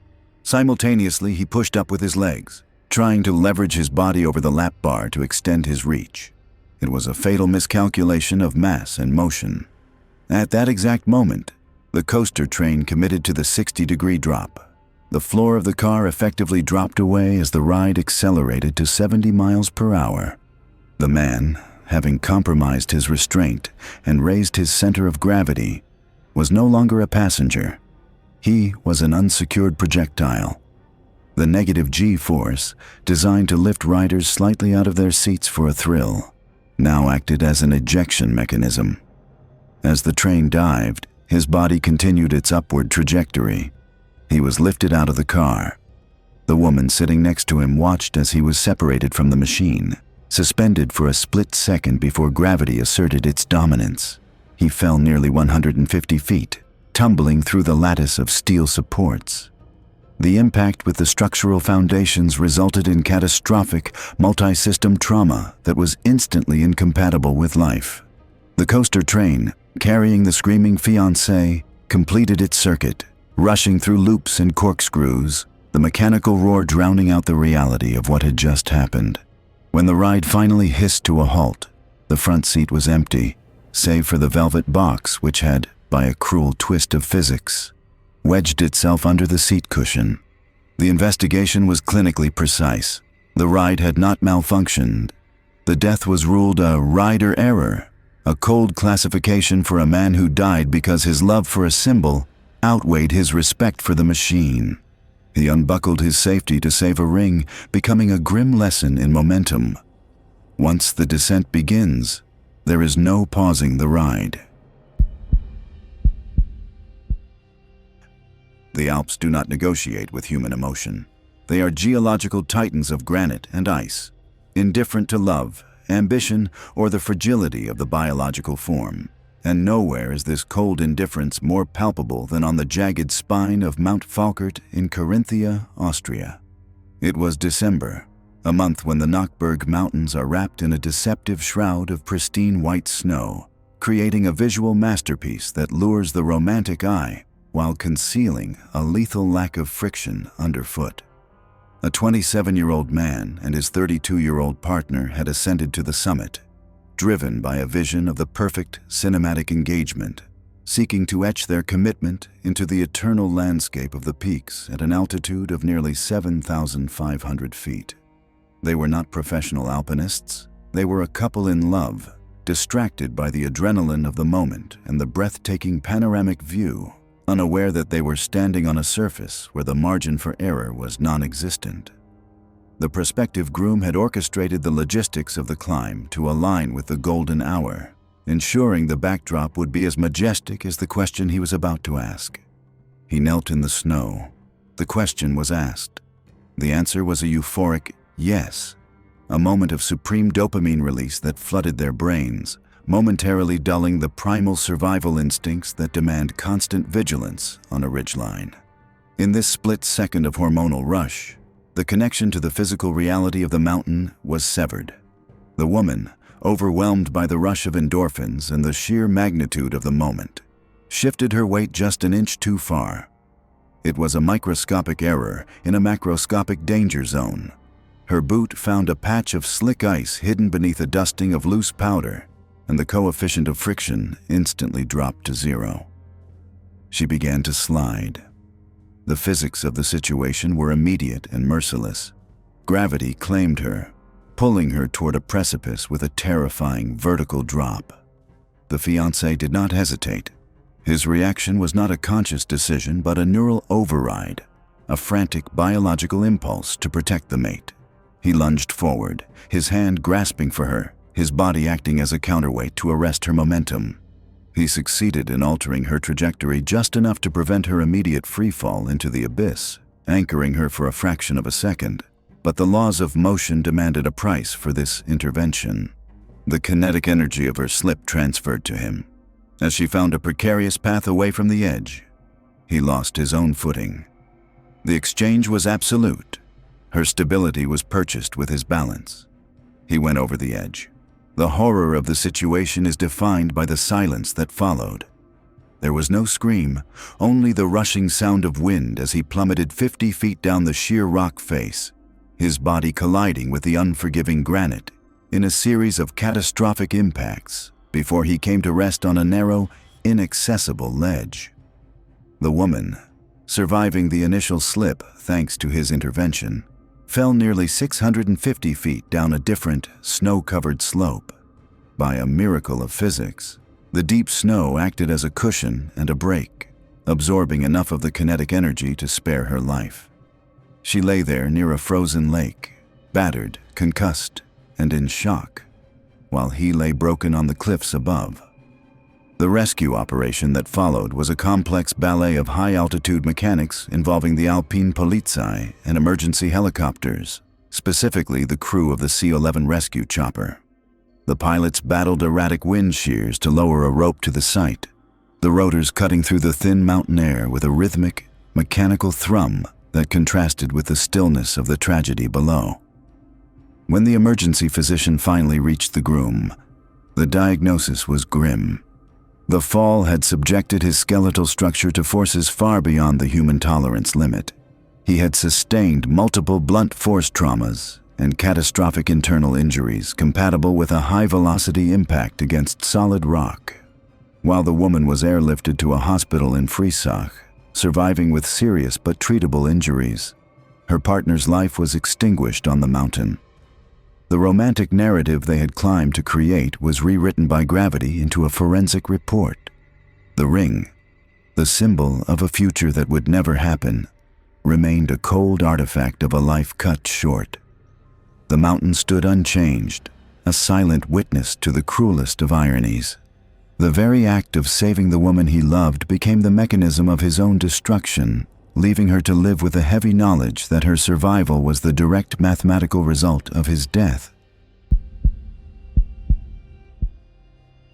Simultaneously, he pushed up with his legs, trying to leverage his body over the lap bar to extend his reach. It was a fatal miscalculation of mass and motion. At that exact moment, the coaster train committed to the 60-degree drop. The floor of the car effectively dropped away as the ride accelerated to 70 miles per hour. The man, having compromised his restraint and raised his center of gravity, was no longer a passenger. He was an unsecured projectile. The negative G-force, designed to lift riders slightly out of their seats for a thrill, now acted as an ejection mechanism. As the train dived, his body continued its upward trajectory. He was lifted out of the car. The woman sitting next to him watched as he was separated from the machine, suspended for a split second before gravity asserted its dominance. He fell nearly 150 feet, tumbling through the lattice of steel supports. The impact with the structural foundations resulted in catastrophic, multi-system trauma that was instantly incompatible with life. The coaster train, carrying the screaming fiancé, completed its circuit, rushing through loops and corkscrews, the mechanical roar drowning out the reality of what had just happened. When the ride finally hissed to a halt, the front seat was empty, save for the velvet box which had, by a cruel twist of physics, wedged itself under the seat cushion. The investigation was clinically precise. The ride had not malfunctioned. The death was ruled a rider error, a cold classification for a man who died because his love for a symbol outweighed his respect for the machine. He unbuckled his safety to save a ring, becoming a grim lesson in momentum. Once the descent begins, there is no pausing the ride. The Alps do not negotiate with human emotion. They are geological titans of granite and ice, indifferent to love, ambition, or the fragility of the biological form. And nowhere is this cold indifference more palpable than on the jagged spine of Mount Falkert in Carinthia, Austria. It was December, a month when the Nockberg Mountains are wrapped in a deceptive shroud of pristine white snow, creating a visual masterpiece that lures the romantic eye while concealing a lethal lack of friction underfoot. A 27-year-old man and his 32-year-old partner had ascended to the summit, driven by a vision of the perfect cinematic engagement, seeking to etch their commitment into the eternal landscape of the peaks at an altitude of nearly 7,500 feet. They were not professional alpinists. They were a couple in love, distracted by the adrenaline of the moment and the breathtaking panoramic view, unaware that they were standing on a surface where the margin for error was non-existent. The prospective groom had orchestrated the logistics of the climb to align with the golden hour, ensuring the backdrop would be as majestic as the question he was about to ask. He knelt in the snow. The question was asked. The answer was a euphoric yes, a moment of supreme dopamine release that flooded their brains, momentarily dulling the primal survival instincts that demand constant vigilance on a ridgeline. In this split second of hormonal rush, the connection to the physical reality of the mountain was severed. The woman, overwhelmed by the rush of endorphins and the sheer magnitude of the moment, shifted her weight just an inch too far. It was a microscopic error in a macroscopic danger zone. Her boot found a patch of slick ice hidden beneath a dusting of loose powder, and the coefficient of friction instantly dropped to 0. She began to slide. The physics of the situation were immediate and merciless. Gravity claimed her, pulling her toward a precipice with a terrifying vertical drop. The fiancé did not hesitate. His reaction was not a conscious decision but a neural override, a frantic biological impulse to protect the mate. He lunged forward, his hand grasping for her, his body acting as a counterweight to arrest her momentum. He succeeded in altering her trajectory just enough to prevent her immediate freefall into the abyss, anchoring her for a fraction of a second. But the laws of motion demanded a price for this intervention. The kinetic energy of her slip transferred to him. As she found a precarious path away from the edge, he lost his own footing. The exchange was absolute. Her stability was purchased with his balance. He went over the edge. The horror of the situation is defined by the silence that followed. There was no scream, only the rushing sound of wind as he plummeted 50 feet down the sheer rock face, his body colliding with the unforgiving granite in a series of catastrophic impacts before he came to rest on a narrow, inaccessible ledge. The woman, surviving the initial slip thanks to his intervention, fell nearly 650 feet down a different, snow-covered slope. By a miracle of physics, the deep snow acted as a cushion and a brake, absorbing enough of the kinetic energy to spare her life. She lay there near a frozen lake, battered, concussed, and in shock, while he lay broken on the cliffs above. The rescue operation that followed was a complex ballet of high-altitude mechanics involving the Alpine Polizei and emergency helicopters, specifically the crew of the C-11 rescue chopper. The pilots battled erratic wind shears to lower a rope to the site, the rotors cutting through the thin mountain air with a rhythmic, mechanical thrum that contrasted with the stillness of the tragedy below. When the emergency physician finally reached the groom, the diagnosis was grim. The fall had subjected his skeletal structure to forces far beyond the human tolerance limit. He had sustained multiple blunt force traumas and catastrophic internal injuries compatible with a high-velocity impact against solid rock. While the woman was airlifted to a hospital in Friesach, surviving with serious but treatable injuries, her partner's life was extinguished on the mountain. The romantic narrative they had climbed to create was rewritten by gravity into a forensic report. The ring, the symbol of a future that would never happen, remained a cold artifact of a life cut short. The mountain stood unchanged, a silent witness to the cruelest of ironies. The very act of saving the woman he loved became the mechanism of his own destruction, leaving her to live with the heavy knowledge that her survival was the direct mathematical result of his death.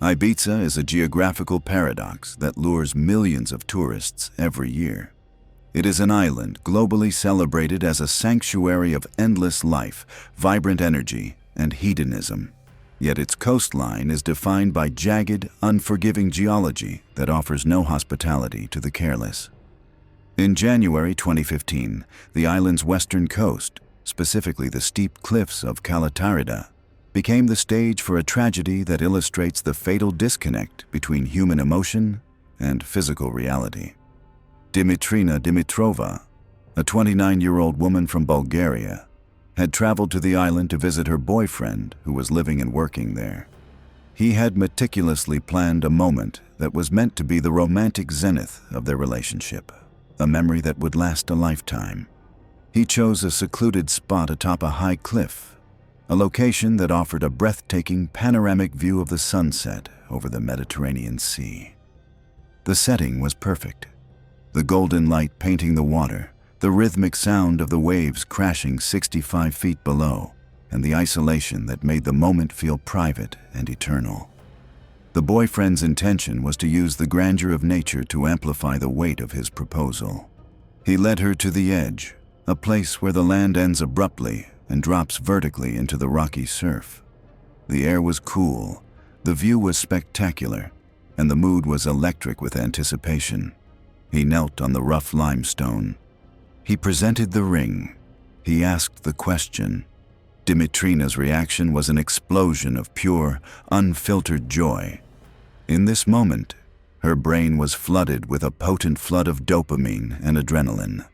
Ibiza is a geographical paradox that lures millions of tourists every year. It is an island globally celebrated as a sanctuary of endless life, vibrant energy, and hedonism. Yet its coastline is defined by jagged, unforgiving geology that offers no hospitality to the careless. In January 2015, the island's western coast, specifically the steep cliffs of Calatarida, became the stage for a tragedy that illustrates the fatal disconnect between human emotion and physical reality. Dimitrina Dimitrova, a 29-year-old woman from Bulgaria, had traveled to the island to visit her boyfriend who was living and working there. He had meticulously planned a moment that was meant to be the romantic zenith of their relationship, a memory that would last a lifetime. He chose a secluded spot atop a high cliff, a location that offered a breathtaking panoramic view of the sunset over the Mediterranean Sea. The setting was perfect. The golden light painting the water, the rhythmic sound of the waves crashing 65 feet below, and the isolation that made the moment feel private and eternal. The boyfriend's intention was to use the grandeur of nature to amplify the weight of his proposal. He led her to the edge, a place where the land ends abruptly and drops vertically into the rocky surf. The air was cool, the view was spectacular, and the mood was electric with anticipation. He knelt on the rough limestone. He presented the ring. He asked the question, Dimitrina's reaction was an explosion of pure, unfiltered joy. In this moment, her brain was flooded with a potent flood of dopamine and adrenaline,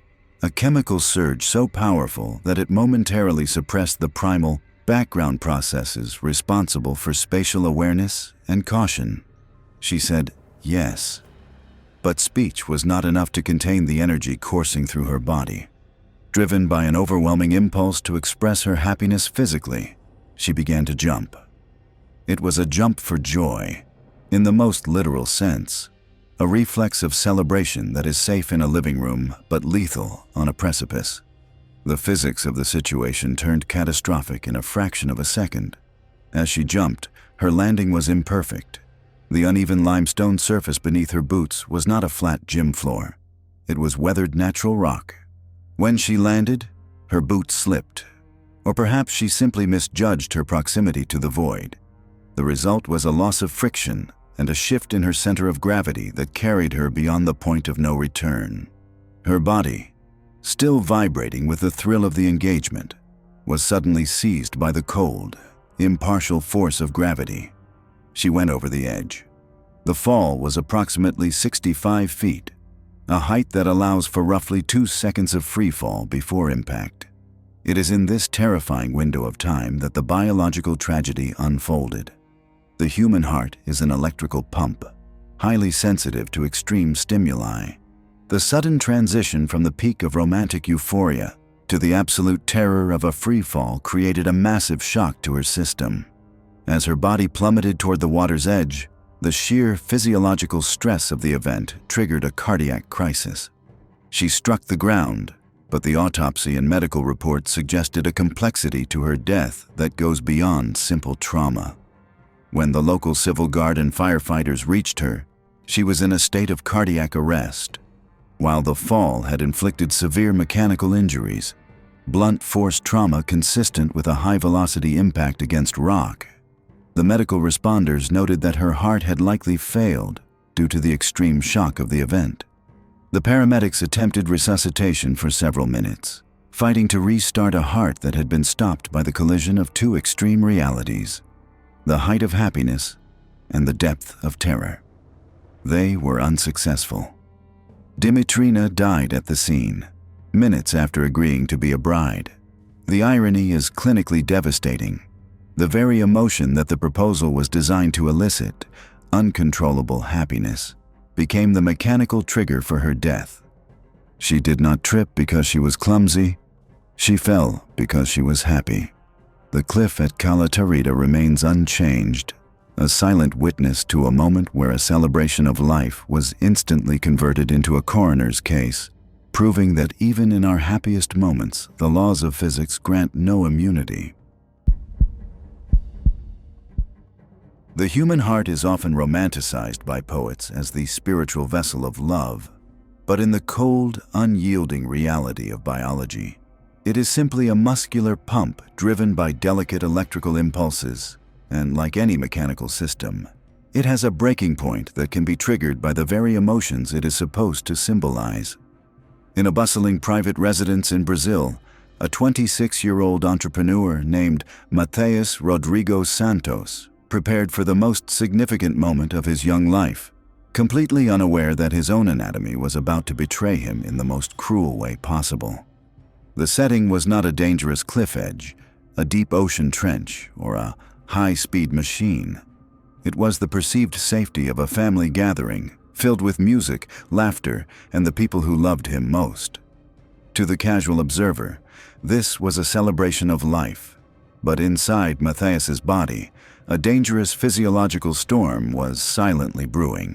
a chemical surge so powerful that it momentarily suppressed the primal, background processes responsible for spatial awareness and caution. She said, yes. But speech was not enough to contain the energy coursing through her body. Driven by an overwhelming impulse to express her happiness physically, she began to jump. It was a jump for joy, in the most literal sense, a reflex of celebration that is safe in a living room but lethal on a precipice. The physics of the situation turned catastrophic in a fraction of a second. As she jumped, her landing was imperfect. The uneven limestone surface beneath her boots was not a flat gym floor. It was weathered natural rock. When she landed, her boots slipped, or perhaps she simply misjudged her proximity to the void. The result was a loss of friction and a shift in her center of gravity that carried her beyond the point of no return. Her body, still vibrating with the thrill of the engagement, was suddenly seized by the cold, impartial force of gravity. She went over the edge. The fall was approximately 65 feet, a height that allows for roughly 2 seconds of free fall before impact. It is in this terrifying window of time that the biological tragedy unfolded. The human heart is an electrical pump, highly sensitive to extreme stimuli. The sudden transition from the peak of romantic euphoria to the absolute terror of a free fall created a massive shock to her system. As her body plummeted toward the water's edge, the sheer physiological stress of the event triggered a cardiac crisis. She struck the ground, but the autopsy and medical reports suggested a complexity to her death that goes beyond simple trauma. When the local civil guard and firefighters reached her, she was in a state of cardiac arrest. While the fall had inflicted severe mechanical injuries, blunt force trauma consistent with a high-velocity impact against rock, the medical responders noted that her heart had likely failed due to the extreme shock of the event. The paramedics attempted resuscitation for several minutes, fighting to restart a heart that had been stopped by the collision of two extreme realities: the height of happiness and the depth of terror. They were unsuccessful. Dimitrina died at the scene, minutes after agreeing to be a bride. The irony is clinically devastating. The very emotion that the proposal was designed to elicit, uncontrollable happiness, became the mechanical trigger for her death. She did not trip because she was clumsy. She fell because she was happy. The cliff at Cala Tarita remains unchanged, a silent witness to a moment where a celebration of life was instantly converted into a coroner's case, proving that even in our happiest moments, the laws of physics grant no immunity. The human heart is often romanticized by poets as the spiritual vessel of love, but in the cold, unyielding reality of biology, it is simply a muscular pump driven by delicate electrical impulses, and like any mechanical system, it has a breaking point that can be triggered by the very emotions it is supposed to symbolize. In a bustling private residence in Brazil, a 26-year-old entrepreneur named Matheus Rodrigo Santos prepared for the most significant moment of his young life, completely unaware that his own anatomy was about to betray him in the most cruel way possible. The setting was not a dangerous cliff edge, a deep ocean trench, or a high-speed machine. It was the perceived safety of a family gathering, filled with music, laughter, and the people who loved him most. To the casual observer, this was a celebration of life, but inside Matthias's body, a dangerous physiological storm was silently brewing.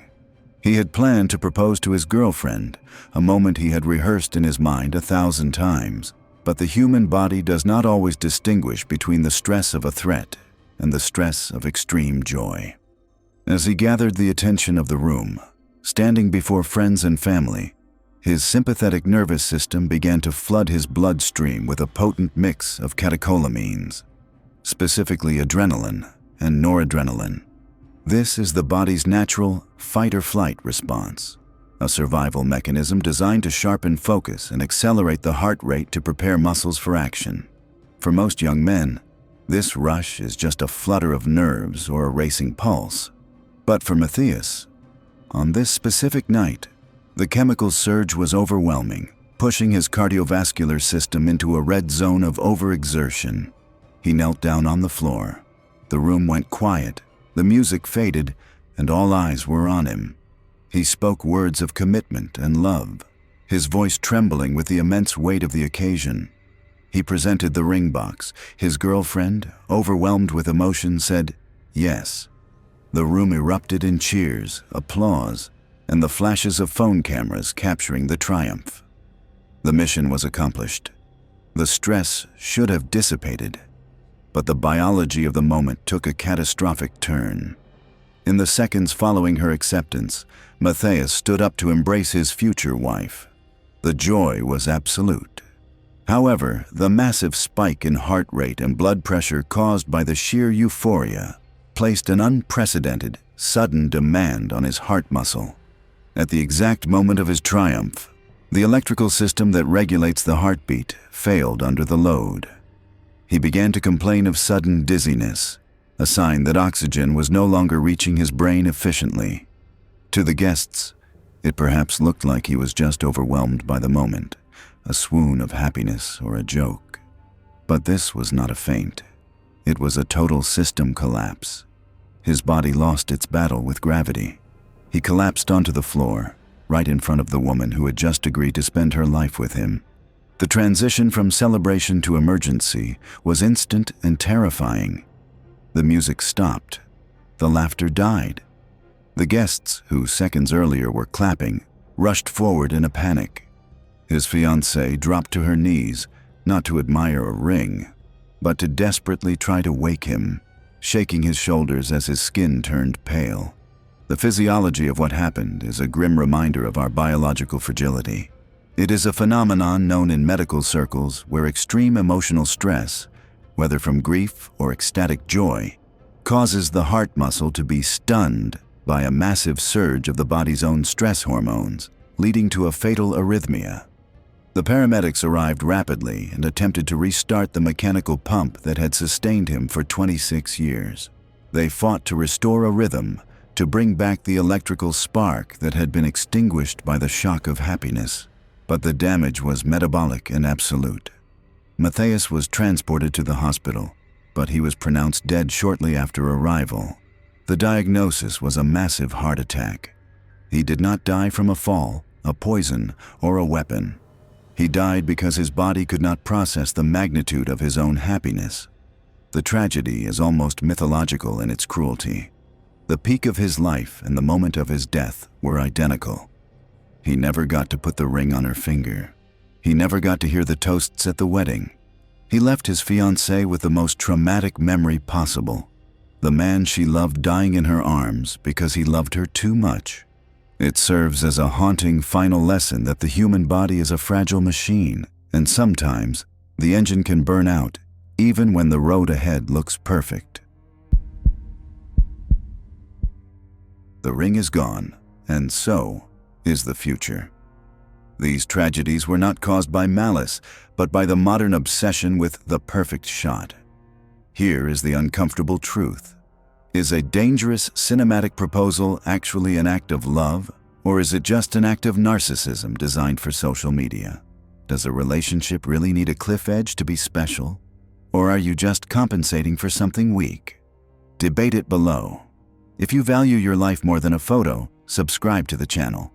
He had planned to propose to his girlfriend, a moment he had rehearsed in his mind 1,000 times. But the human body does not always distinguish between the stress of a threat and the stress of extreme joy. As he gathered the attention of the room, standing before friends and family, his sympathetic nervous system began to flood his bloodstream with a potent mix of catecholamines, specifically adrenaline and noradrenaline. This is the body's natural fight-or-flight response, a survival mechanism designed to sharpen focus and accelerate the heart rate to prepare muscles for action. For most young men, This rush is just a flutter of nerves or a racing pulse. But for Matthias, on this specific night, the chemical surge was overwhelming, pushing his cardiovascular system into a red zone of overexertion. He knelt down on the floor. The room went quiet, the music faded, and all eyes were on him. He spoke words of commitment and love, his voice trembling with the immense weight of the occasion. He presented the ring box. His girlfriend, overwhelmed with emotion, said, "Yes." The room erupted in cheers, applause, and the flashes of phone cameras capturing the triumph. The mission was accomplished. The stress should have dissipated, but the biology of the moment took a catastrophic turn. In the seconds following her acceptance, Matthias stood up to embrace his future wife. The joy was absolute. However, the massive spike in heart rate and blood pressure caused by the sheer euphoria placed an unprecedented, sudden demand on his heart muscle. At the exact moment of his triumph, the electrical system that regulates the heartbeat failed under the load. He began to complain of sudden dizziness, a sign that oxygen was no longer reaching his brain efficiently. To the guests, it perhaps looked like he was just overwhelmed by the moment, a swoon of happiness or a joke. But this was not a faint. It was a total system collapse. His body lost its battle with gravity. He collapsed onto the floor, right in front of the woman who had just agreed to spend her life with him. The transition from celebration to emergency was instant and terrifying. The music stopped. The laughter died. The guests, who seconds earlier were clapping, rushed forward in a panic. His fiancée dropped to her knees, not to admire a ring, but to desperately try to wake him, shaking his shoulders as his skin turned pale. The physiology of what happened is a grim reminder of our biological fragility. It is a phenomenon known in medical circles where extreme emotional stress, whether from grief or ecstatic joy, causes the heart muscle to be stunned by a massive surge of the body's own stress hormones, leading to a fatal arrhythmia. The paramedics arrived rapidly and attempted to restart the mechanical pump that had sustained him for 26 years. They fought to restore a rhythm, to bring back the electrical spark that had been extinguished by the shock of happiness. But the damage was metabolic and absolute. Matthias was transported to the hospital, but he was pronounced dead shortly after arrival. The diagnosis was a massive heart attack. He did not die from a fall, a poison, or a weapon. He died because his body could not process the magnitude of his own happiness. The tragedy is almost mythological in its cruelty. The peak of his life and the moment of his death were identical. He never got to put the ring on her finger. He never got to hear the toasts at the wedding. He left his fiancée with the most traumatic memory possible. The man she loved dying in her arms because he loved her too much. It serves as a haunting final lesson that the human body is a fragile machine, and sometimes the engine can burn out even when the road ahead looks perfect. The ring is gone, and so is the future. These tragedies were not caused by malice, but by the modern obsession with the perfect shot. Here is the uncomfortable truth. Is a dangerous cinematic proposal actually an act of love, or is it just an act of narcissism designed for social media? Does a relationship really need a cliff edge to be special? Or are you just compensating for something weak? Debate it below. If you value your life more than a photo, subscribe to the channel.